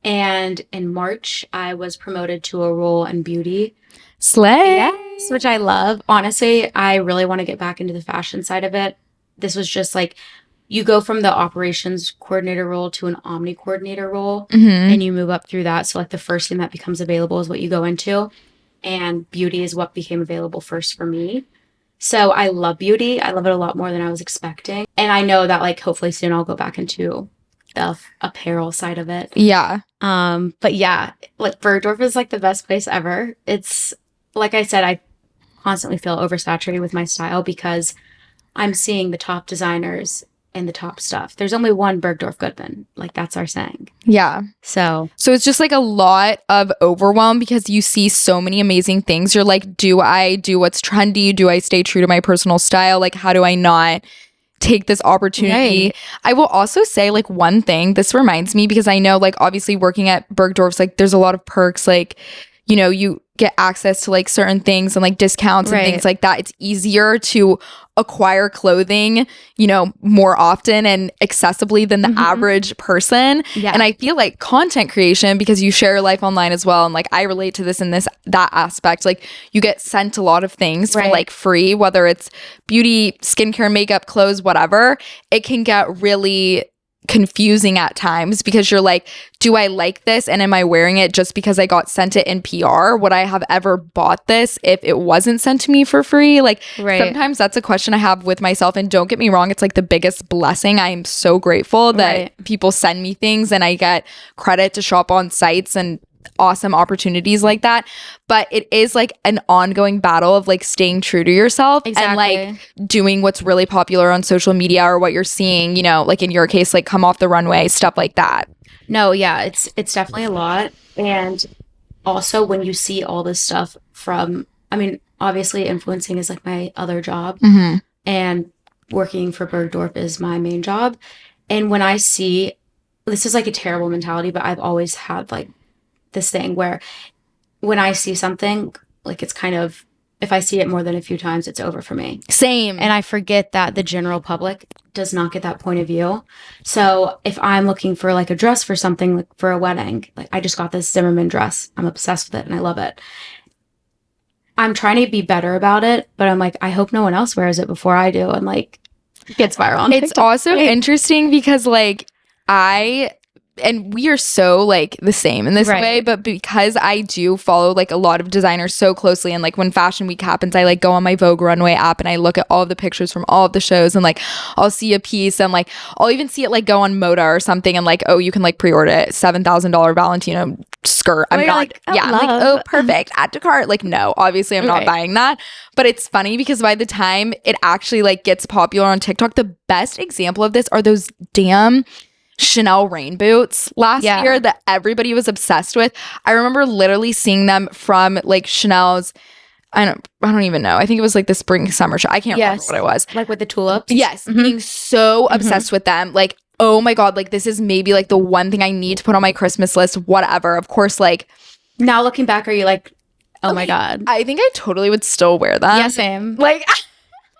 And in March, I was promoted to a role in beauty. Slay. Yes, which I love. Honestly, I really want to get back into the fashion side of it. This was just like you go from the operations coordinator role to an omni coordinator role, and you move up through that. So, like, the first thing that becomes available is what you go into, and beauty is what became available first for me. So, I love beauty. I love it a lot more than I was expecting. And I know that, like, hopefully soon I'll go back into the apparel side of it. Yeah. But yeah, like Bergdorf is like the best place ever. It's like I said, I constantly feel oversaturated with my style because I'm seeing the top designers and the top stuff. There's only one Bergdorf Goodman. Like that's our saying. Yeah. So it's just like a lot of overwhelm because you see so many amazing things. You're like, do I do what's trendy? Do I stay true to my personal style? Like, how do I not take this opportunity? Right. I will also say like one thing, this reminds me because I know like obviously working at Bergdorf's, like there's a lot of perks, like, you know, you get access to like certain things and like discounts and things like that. It's easier to acquire clothing, you know, more often and accessibly than the average person. Yeah. And I feel like content creation, because you share your life online as well, and like I relate to this in that aspect, like you get sent a lot of things for like free, whether it's beauty, skincare, makeup, clothes, whatever. It can get really confusing at times because you're like, do I like this and am I wearing it just because I got sent it in PR? Would I have ever bought this if it wasn't sent to me for free? Like sometimes that's a question I have with myself, and don't get me wrong, it's like the biggest blessing. I am so grateful that people send me things and I get credit to shop on sites and awesome opportunities like that. But it is like an ongoing battle of like staying true to yourself and like doing what's really popular on social media or what you're seeing, you know, like in your case, like come off the runway, stuff like that. No, yeah, it's definitely a lot. And also when you see all this stuff from, I mean, obviously influencing is like my other job, and working for Bergdorf is my main job. And when I see, this is like a terrible mentality, but I've always had like this thing where when I see something, like it's kind of, if I see it more than a few times, it's over for me. Same. And I forget that the general public does not get that point of view. So if I'm looking for like a dress for something, like for a wedding, like I just got this Zimmerman dress. I'm obsessed with it and I love it. I'm trying to be better about it, but I'm like, I hope no one else wears it before I do. And like, it gets viral on It's TikTok. also interesting because like and we are so like the same in this way, but because I do follow like a lot of designers so closely, and like when Fashion Week happens, I like go on my Vogue Runway app and I look at all of the pictures from all of the shows, and like I'll see a piece and like I'll even see it like go on Moda or something and like, oh, you can like pre-order it, $7,000 Valentino skirt. I'm not like, I'm like, oh, perfect, add to cart. Like, no, obviously I'm not buying that. But it's funny because by the time it actually like gets popular on TikTok, the best example of this are those damn Chanel rain boots last year that everybody was obsessed with. I remember literally seeing them from like Chanel's, I don't even know. I think it was like the spring summer show. I can't remember what it was. Like with the tulips? Yes. Being so obsessed with them. Like, oh my God, like this is maybe like the one thing I need to put on my Christmas list, whatever. Of course, like now looking back, are you like, oh my God? I think I totally would still wear them. Yeah, same. Like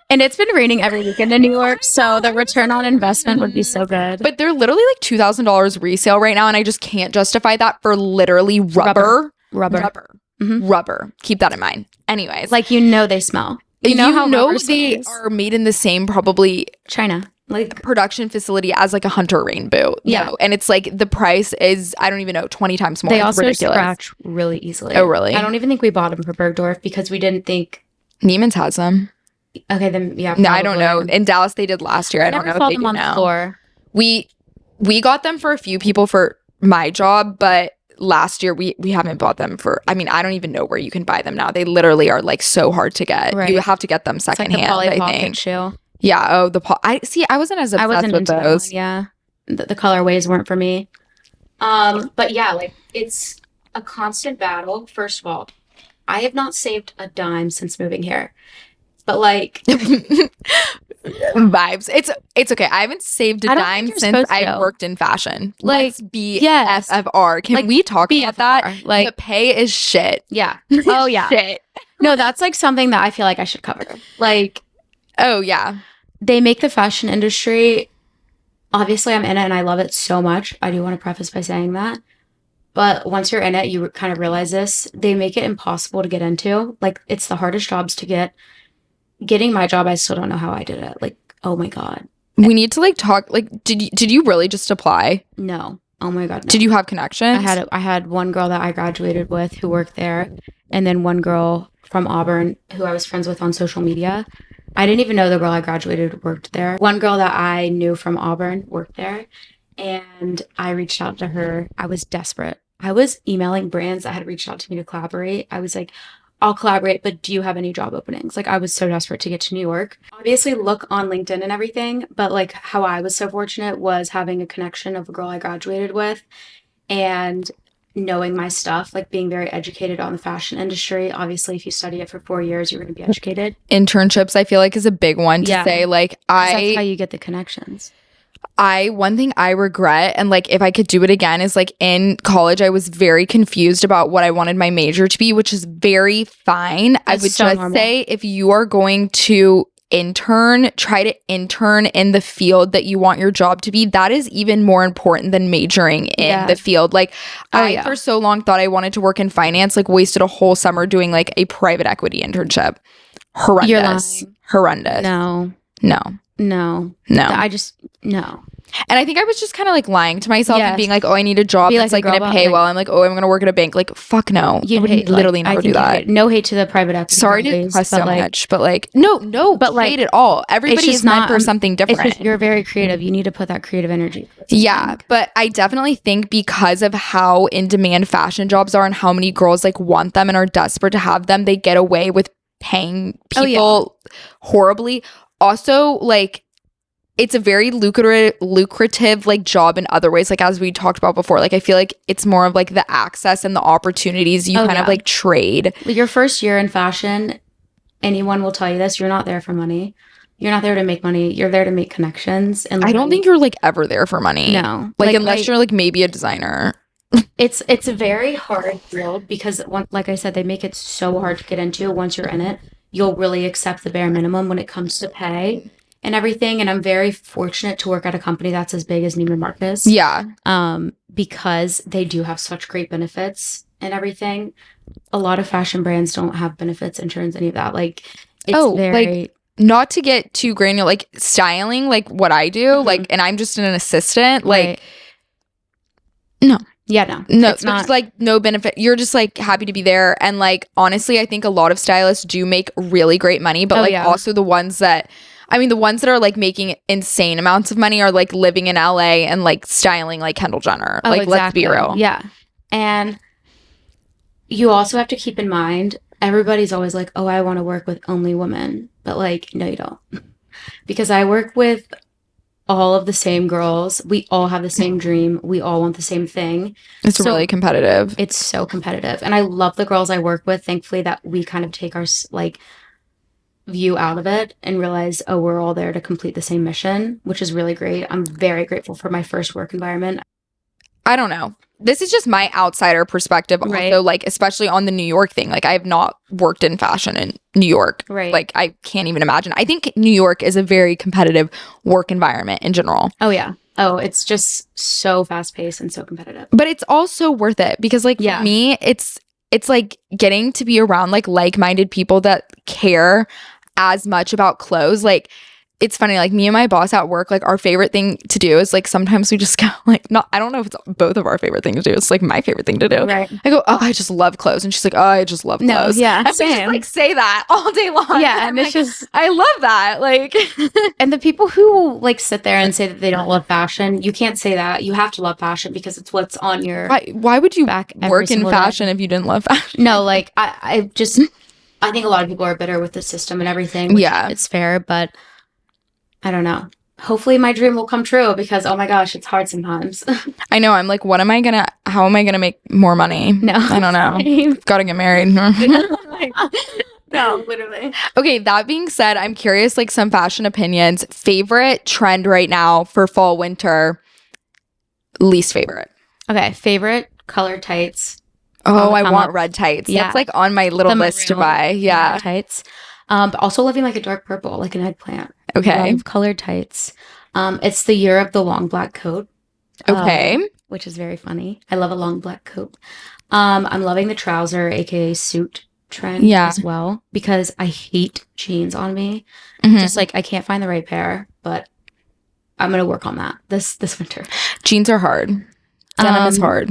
and it's been raining every weekend in New York, so the return on investment would be so good. But they're literally like $2,000 resale right now, and I just can't justify that for literally rubber. Keep that in mind. Anyways, like they smell. You know how they are made in the same probably China like production facility as like a Hunter rain boot. Yeah, and it's like the price is I don't even know 20 times more. They it's also ridiculous. Scratch really easily. Oh really? I don't even think we bought them for Bergdorf because we didn't think Neiman's has them. Okay, then yeah. No, I don't know. In Dallas, they did last year. I don't know if they do now. The floor. We got them for a few people for my job, but last year we haven't bought them for. I mean, I don't even know where you can buy them now. They literally are like so hard to get. Right. You have to get them secondhand. Like the I think. Shoe. Yeah. Oh, I wasn't as obsessed with those. Yeah, the colorways weren't for me. But yeah, like it's a constant battle. First of all, I have not saved a dime since moving here. But like Vibes. It's okay. I haven't saved a I don't dime think you're since supposed I to. worked in fashion. Like, Let's be yes. FFR. Can Like, we talk about that? BFR. Like, the pay is shit. yeah. Oh, yeah. Shit. No, that's like something that I feel like I should cover. Like, Oh, yeah. they make the fashion industry, obviously I'm in it and I love it so much. I do want to preface by saying that. But once you're in it, you kind of realize this. They make it impossible to get into. Like, it's the hardest jobs to get. Getting my job, I still don't know how I did it. Like, oh my God. We need to like talk. Like, did you really just apply? No. Oh my God, no. Did you have connections? I had one girl that I graduated with who worked there, and then one girl from Auburn who I was friends with on social media. I didn't even know the girl I graduated worked there. One girl that I knew from Auburn worked there, and I reached out to her. I was desperate. I was emailing brands that had reached out to me to collaborate. I was like, I'll collaborate, but do you have any job openings? Like, I was so desperate to get to New York. Obviously, look on LinkedIn and everything, but like how I was so fortunate was having a connection of a girl I graduated with and knowing my stuff, like being very educated on the fashion industry. Obviously, if you study it for 4 years, you're going to be educated. Internships, I feel like, is a big one to say. Like, 'Cause that's how you get the connections. One thing I regret, and like if I could do it again, is like in college I was very confused about what I wanted my major to be, which is very fine. That's I would so just normal. say if you are going to intern, try to intern in the field that you want your job to be. That is even more important than majoring in the field. Like I for so long thought I wanted to work in finance, like wasted a whole summer doing like a private equity internship. Horrendous. You're lying. Horrendous. No. I just, no. And I think I was just kind of like lying to myself and being like, oh, I need a job Be that's like like a going to girl pay about, well. I'm like, oh, I'm going to work at a bank. Like, fuck no. You I would hate, literally like, never do that. No hate to the private equity. Sorry to companies, press so like, much, but like, no, but like, hate at all. Everybody is meant for something different. It's just, you're very creative. You need to put that creative energy. Yeah, but I definitely think because of how in demand fashion jobs are and how many girls like want them and are desperate to have them, they get away with paying people horribly. Also, like, it's a very lucrative like job in other ways, like as we talked about before. Like I feel like it's more of like the access and the opportunities you kind of like trade. Your first year in fashion, anyone will tell you this, you're not there for money. You're not there to make money. You're there to make connections. And I don't think you're like ever there for money. No. Like unless you're like maybe a designer. It's a very hard field because like I said, they make it so hard to get into. Once you're in it, you'll really accept the bare minimum when it comes to pay and everything. And I'm very fortunate to work at a company that's as big as Neiman Marcus. Yeah. Because they do have such great benefits and everything. A lot of fashion brands don't have benefits, insurance, any of that. Like, it's like not to get too granular, like styling, like what I do, like, and I'm just an assistant, like, no. Yeah, no, it's not like no benefit. You're just like happy to be there. And like, honestly, I think a lot of stylists do make really great money, but also the ones that are like making insane amounts of money are like living in LA and like styling like Kendall Jenner. Like, let's be real. Yeah. And you also have to keep in mind, everybody's always like, oh, I want to work with only women. But like, no, you don't. Because I work with all of the same girls. We all have the same dream. We all want the same thing. It's really competitive. It's so competitive. And I love the girls I work with. Thankfully that we kind of take our like view out of it and realize, oh, we're all there to complete the same mission, which is really great. I'm very grateful for my first work environment. I don't know. This is just my outsider perspective. Also, like, especially on the New York thing. Like, I have not worked in fashion in New York. Right. Like, I can't even imagine. I think New York is a very competitive work environment in general. Oh, yeah. Oh, it's just so fast paced and so competitive. But it's also worth it because, like, for me, it's like getting to be around like-minded people that care as much about clothes. Like, it's funny, like me and my boss at work, like our favorite thing to do is like sometimes we just go like, not, I don't know if it's both of our favorite thing to do. It's like my favorite thing to do. Right. I go, oh, I just love clothes. And she's like, oh, I just love clothes. No, yeah. And we just like say that all day long. Yeah. And it's like, just, I love that. Like, and the people who like sit there and say that they don't love fashion, you can't say that. You have to love fashion because it's what's on your why would you back work in fashion if you didn't love fashion? No, like I think a lot of people are bitter with the system and everything. Which it's fair, but I don't know. Hopefully my dream will come true because, oh my gosh, it's hard sometimes. I know. I'm like, how am I going to make more money? No. I don't know. Got to get married. No, literally. Okay, that being said, I'm curious, like some fashion opinions. Favorite trend right now for fall, winter, least favorite. Okay, favorite color tights. Oh, I want red tights. Yeah. That's like on my little list to buy. Yeah. Tights. But also loving like a dark purple, like an eggplant. Okay. Love colored tights. It's the year of the long black coat. Okay. Which is very funny. I love a long black coat. I'm loving the trouser, aka suit trend as well, because I hate jeans on me. Just like I can't find the right pair, but I'm gonna work on that this winter. Jeans are hard. Denim is hard.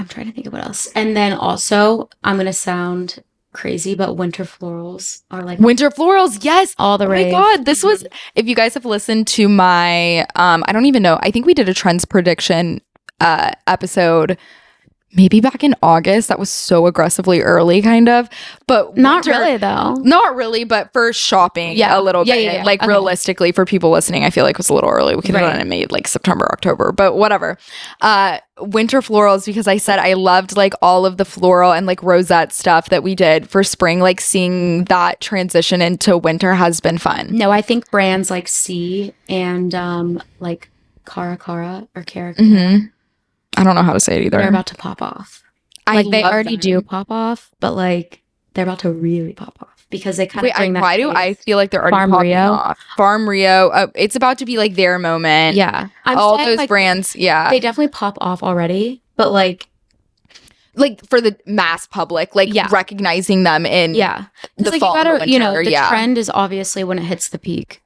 I'm trying to think of what else. And then also, I'm gonna sound crazy, but winter florals are like winter florals. Yes, all the rage. Oh my god, this was. If you guys have listened to my, I don't even know. I think we did a trends prediction episode. Maybe back in August. That was so aggressively early, kind of. But not really, though. Not really, but for shopping, a little bit. Yeah. Like realistically, for people listening, I feel like it was a little early. We could have done it in May, like September, October, but whatever. Winter florals, because I said I loved like all of the floral and like rosette stuff that we did for spring. Like seeing that transition into winter has been fun. No, I think brands like C and like Cara or Cara. I don't know how to say it either. They're about to pop off. Like they already do pop off, but like they're about to really pop off because they kind of bring that. Why do I feel like they're already popping off? Farm Rio. It's about to be like their moment. Yeah. All those brands. Yeah. They definitely pop off already, but like for the mass public, like recognizing them in the like fall, you gotta, and the winter. the trend is obviously when it hits the peak.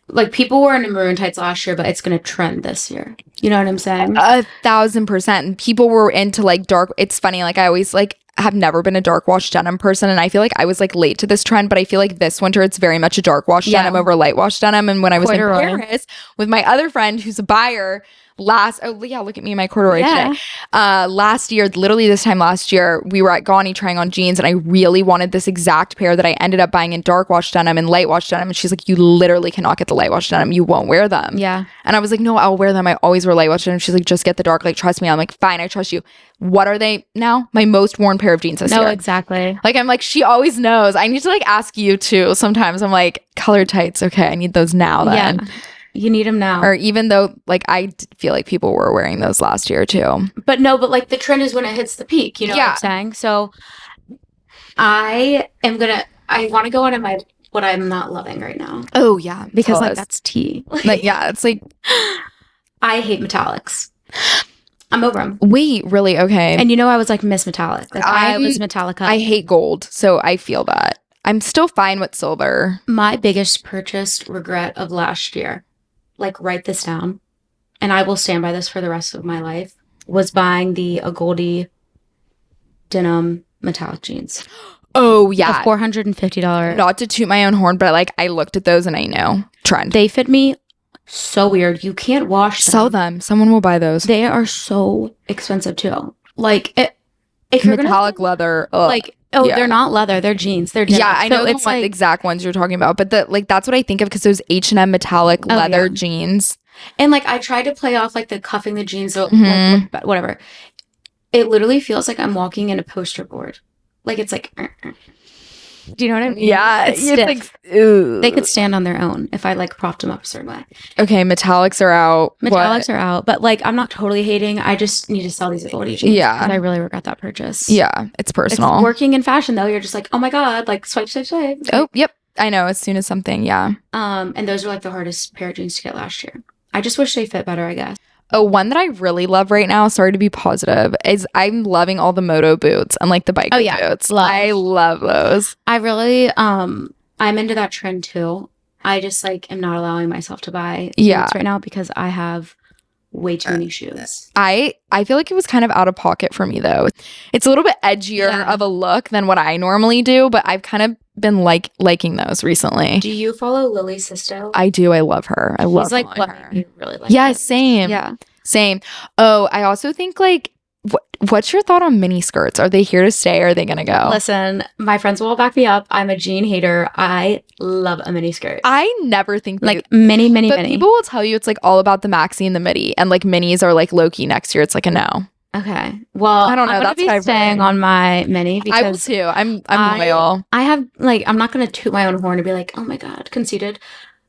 Like people were into maroon tights last year, but it's gonna trend this year. You know what I'm saying? 1,000%. And people were into like dark. It's funny. Like I always like have never been a dark wash denim person, and I feel like I was like late to this trend. But I feel like this winter it's very much a dark wash denim over light wash denim. And when I was in Paris with my other friend who's a buyer. Look at me in my corduroy today. Last year, literally this time last year, we were at Gawney trying on jeans, and I really wanted this exact pair that I ended up buying in dark wash denim and light wash denim. And she's like, you literally cannot get the light wash denim. You won't wear them. Yeah. And I was like, no, I'll wear them. I always wear light wash denim. She's like, just get the dark. Like, trust me. I'm like, fine, I trust you. What are they now? My most worn pair of jeans this year. No, exactly. Like, I'm like, she always knows. I need to like ask you too. Sometimes I'm like, colored tights. Okay, I need those now then. Yeah. You need them now. Or even though, like, I feel like people were wearing those last year, too. But no, but, like, the trend is when it hits the peak. You know what I'm saying? So, I want to go on what I'm not loving right now. Oh, yeah. Because, like, that's tea. Like, yeah, it's like... I hate metallics. I'm over them. Wait, really? Okay. And you know I was, like, Miss Metallic. Like, I was Metallica. I hate gold, so I feel that. I'm still fine with silver. My biggest purchase regret of last year... like write this down, and I will stand by this for the rest of my life, was buying the Goldie denim metallic jeans. Oh, yeah. The $450. Not to toot my own horn, but like I looked at those and I know. Trend. They fit me so weird. You can't wash them. Sell them. Someone will buy those. They are so expensive too. Like if you're metallic leather. Ugh. Like they're not leather, they're jeans. They're denim. Yeah, I know it's like exact ones you're talking about, but that's what I think of because those H&M metallic leather jeans. And like I tried to play off like the cuffing the jeans, so like, whatever. It literally feels like I'm walking in a poster board. Like it's like Do you know what I mean? Yeah, it's like they could stand on their own if I like propped them up a certain way. Okay, metallics are out. Metallics are out, but like I'm not totally hating. I just need to sell these Goldie jeans. Yeah, because I really regret that purchase. Yeah, it's personal. Working in fashion though, you're just like, oh my god, like swipe. Like, oh, yep, I know. As soon as something, yeah. And those were like the hardest pair of jeans to get last year. I just wish they fit better, I guess. Oh, one that I really love right now, sorry to be positive, is I'm loving all the moto boots and like the bike boots. I love those. I really, I'm into that trend too. I just like am not allowing myself to buy boots right now because I have way too many shoes. I feel like it was kind of out of pocket for me though. It's a little bit edgier of a look than what I normally do, but I've kind of been liking those recently. Do you follow Lily Sisto? I do. I love her. I love like her. You really like yeah, same. Yeah. Same. Oh, I also think like what's your thought on mini skirts? Are they here to stay or are they gonna go? Listen, my friends will back me up. I'm a jean hater. I love a mini skirt. I never think like mini. But people will tell you it's like all about the maxi and the midi, and like minis are like low key next year. It's like a no. Okay. Well, I don't know. I'm gonna That's be what I've staying heard. on my mini I will because too. I'm loyal. I have like I'm not gonna toot my own horn and be like, oh my god, conceited.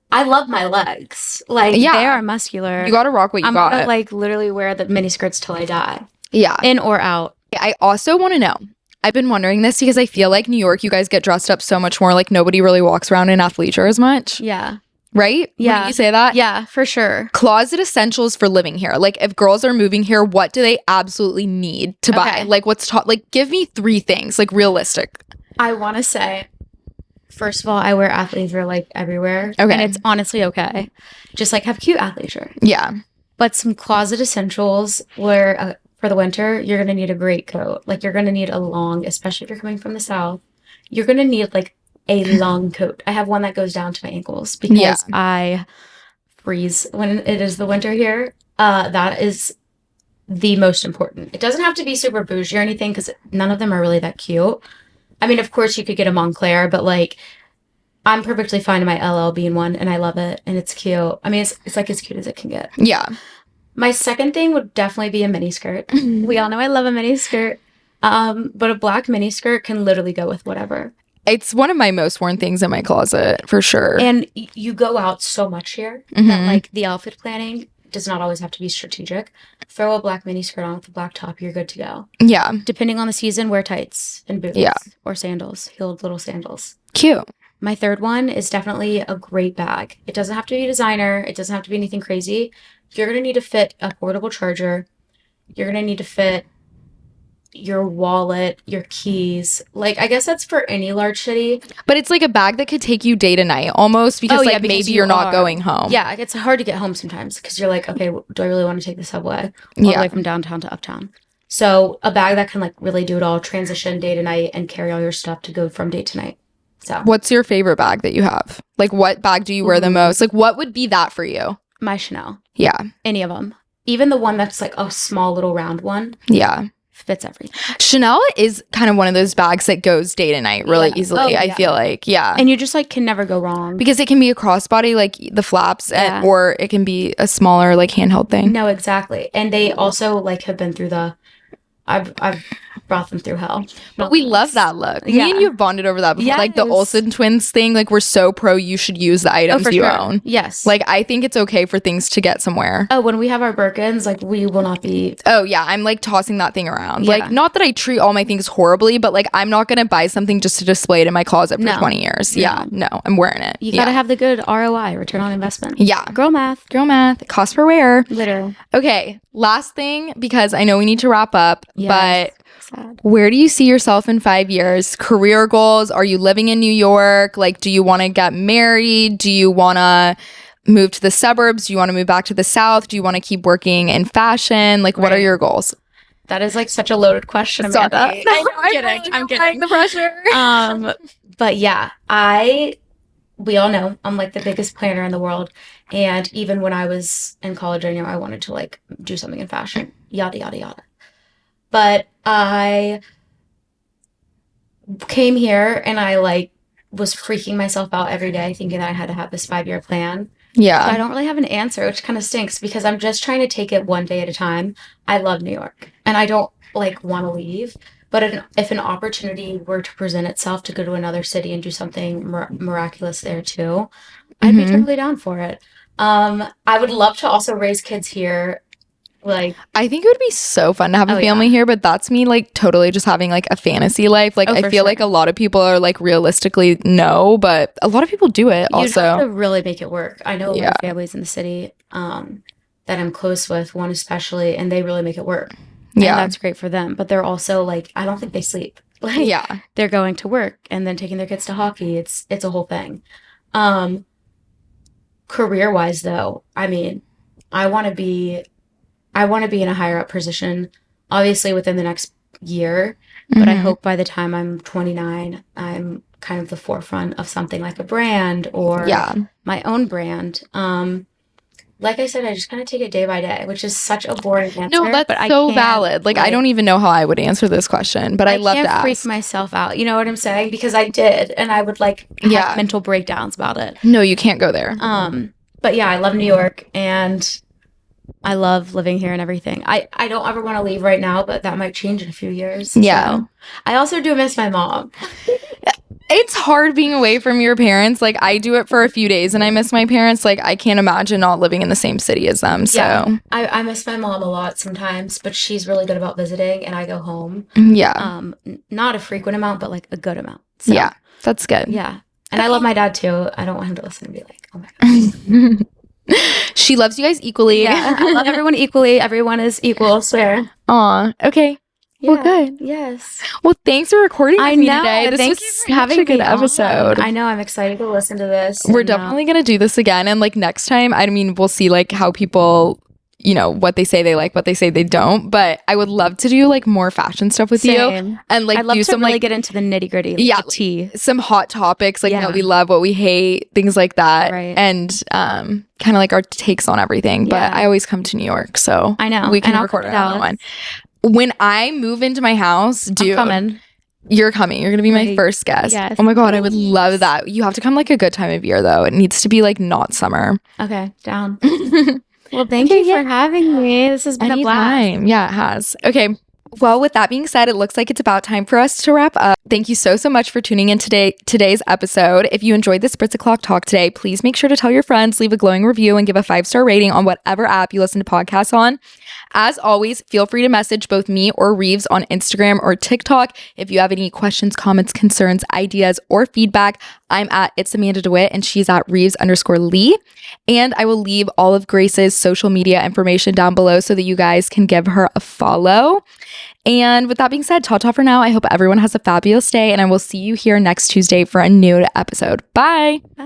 I love my legs. Like they Yeah. are muscular. You got to rock what you I'm gonna got. like literally wear the mini skirts till I die, Yeah. in or out. I also want to know. I've been wondering this because I feel like New York, you guys get dressed up so much more. Like nobody really walks around in athleisure as much. Yeah. Right? Yeah. Wouldn't you say that? Yeah, for sure. Closet essentials for living here. Like if girls are moving here, what do they absolutely need to buy? Okay. Like what's like give me 3 things, like realistic. I want to say, first of all, I wear athleisure like everywhere. Okay. And it's honestly okay. Just like have cute athleisure. Yeah. But some closet essentials where for the winter, you're going to need a great coat. Like you're going to need a long, especially if you're coming from the South, you're going to need like a long coat. I have one that goes down to my ankles because I freeze when it is the winter here. That is the most important. It doesn't have to be super bougie or anything because none of them are really that cute. I mean, of course, you could get a Montclair, but like, I'm perfectly fine in my LL being one, and I love it, and it's cute. I mean, it's like as cute as it can get. Yeah. My second thing would definitely be a mini skirt. We all know I love a mini skirt, but a black mini skirt can literally go with whatever. It's one of my most worn things in my closet for sure. And you go out so much here that like the outfit planning does not always have to be strategic. Throw a black mini skirt on with a black top, you're good to go. Yeah. Depending on the season, wear tights and boots. Yeah. Or sandals, heeled little sandals. Cute. My third one is definitely a great bag. It doesn't have to be designer. It doesn't have to be anything crazy. You're going to need to fit a portable charger. You're going to need to fit your wallet, your keys. Like, I guess that's for any large city. But it's like a bag that could take you day to night almost because like because maybe you're not going home. Yeah, it's hard to get home sometimes because you're like, okay, do I really want to take the subway all the way from downtown to uptown? So a bag that can like really do it all, transition day to night and carry all your stuff to go from day to night. So what's your favorite bag that you have? Like what bag do you wear the most? Like what would be that for you? My Chanel. Yeah. Any of them. Even the one that's like a small little round one. Yeah. Fits everything. Chanel is kind of one of those bags that goes day to night really easily. I feel like, and you just like can never go wrong because it can be a crossbody, like the flaps, or it can be a smaller like handheld thing. No, exactly. And they also like have been through I've brought them through hell. But we love that look. Yeah. Me and you have bonded over that before. Yes. Like the Olsen twins thing, like we're so pro you should use the items you own. Yes. Like I think it's okay for things to get somewhere. Oh, when we have our Birkins, like we will not be. Oh yeah, I'm like tossing that thing around. Yeah. Like not that I treat all my things horribly, but like I'm not gonna buy something just to display it in my closet for 20 years. Yeah, no, I'm wearing it. You gotta have the good ROI, return on investment. Yeah. Girl math. Cost per wear. Literally. Okay, last thing, because I know we need to wrap up, Yes. but where do you see yourself in 5 years? Career goals? Are you living in New York? Like, do you want to get married? Do you want to move to the suburbs? Do you want to move back to the South? Do you want to keep working in fashion? Like, what are your goals? That is like such a loaded question, Amanda. Sorry. No, I'm kidding. I'm kidding. The pressure. But yeah, we all know I'm like the biggest planner in the world. And even when I was in college, I knew I wanted to like do something in fashion, yada, yada, yada. But I came here and I like was freaking myself out every day thinking that I had to have this 5-year plan. Yeah. So I don't really have an answer, which kind of stinks because I'm just trying to take it one day at a time. I love New York and I don't like want to leave. But if an opportunity were to present itself to go to another city and do something miraculous there too, I'd be totally down for it. I would love to also raise kids here. Like, I think it would be so fun to have a family here, but that's me like totally just having like a fantasy life. Like I feel like a lot of people are like realistically no, but a lot of people do it also. You'd have to really make it work. I know a lot of families in the city that I'm close with, one especially, and they really make it work. Yeah. And that's great for them. But they're also like, I don't think they sleep. Like, they're going to work and then taking their kids to hockey. It's a whole thing. Career wise though, I mean, I want to be in a higher up position, obviously within the next year, but I hope by the time I'm 29, I'm kind of the forefront of something like a brand or my own brand. Like I said, I just kind of take it day by day, which is such a boring answer. No, that's so valid. Like, I don't even know how I would answer this question, but I love to ask. I can't freak myself out. You know what I'm saying? Because I did, and I would like have mental breakdowns about it. No, you can't go there. But yeah, I love New York, and I love living here and everything. I don't ever want to leave right now, but that might change in a few years. Yeah. So. I also do miss my mom. It's hard being away from your parents. Like, I do it for a few days and I miss my parents. Like, I can't imagine not living in the same city as them. So, Yeah. I miss my mom a lot sometimes, but she's really good about visiting and I go home. Yeah. Not a frequent amount, but like a good amount. So, Yeah. That's good. Yeah. And I love my dad too. I don't want him to listen and be like, oh my God. She loves you guys equally. Yeah. I love everyone equally. Everyone is equal, swear. Aw. Okay. Yeah, well, good. Yes. Well, thanks for recording with me today. This Thanks was for having such a good me on. episode. I know. I'm excited to listen to this. We're definitely going to do this again. And like next time, I mean, we'll see like how people, you know, what they say they like, what they say they don't. But I would love to do like more fashion stuff with you. And like I'd love do to some really like get into the nitty gritty. Like, yeah, tea. Some hot topics like Yeah. what we love, what we hate, things like that. Right. And kind of like our takes on everything. But Yeah. I always come to New York. So I know. we can And I'll record come to another Dallas. one. When I move into my house, dude, I'm coming. you're coming. You're going to be my Right. first guest. Yes. Oh my God, I would love that. You have to come like a good time of year though. It needs to be like not summer. Okay, down. Well, thank you for having me. This has been a blast. Anytime. Yeah, it has. Okay. Well, with that being said, it looks like it's about time for us to wrap up. Thank you so much for tuning in today's episode. If you enjoyed the Spritz O'Clock talk today, please make sure to tell your friends, leave a glowing review, and give a 5-star rating on whatever app you listen to podcasts on. As always, feel free to message both me or Reeves on Instagram or TikTok if you have any questions, comments, concerns, ideas, or feedback. I'm at It's Amanda DeWitt and she's at Reeves_Lee. And I will leave all of Grace's social media information down below so that you guys can give her a follow. And with that being said, ta-ta for now. I hope everyone has a fabulous day and I will see you here next Tuesday for a new episode. Bye. Bye.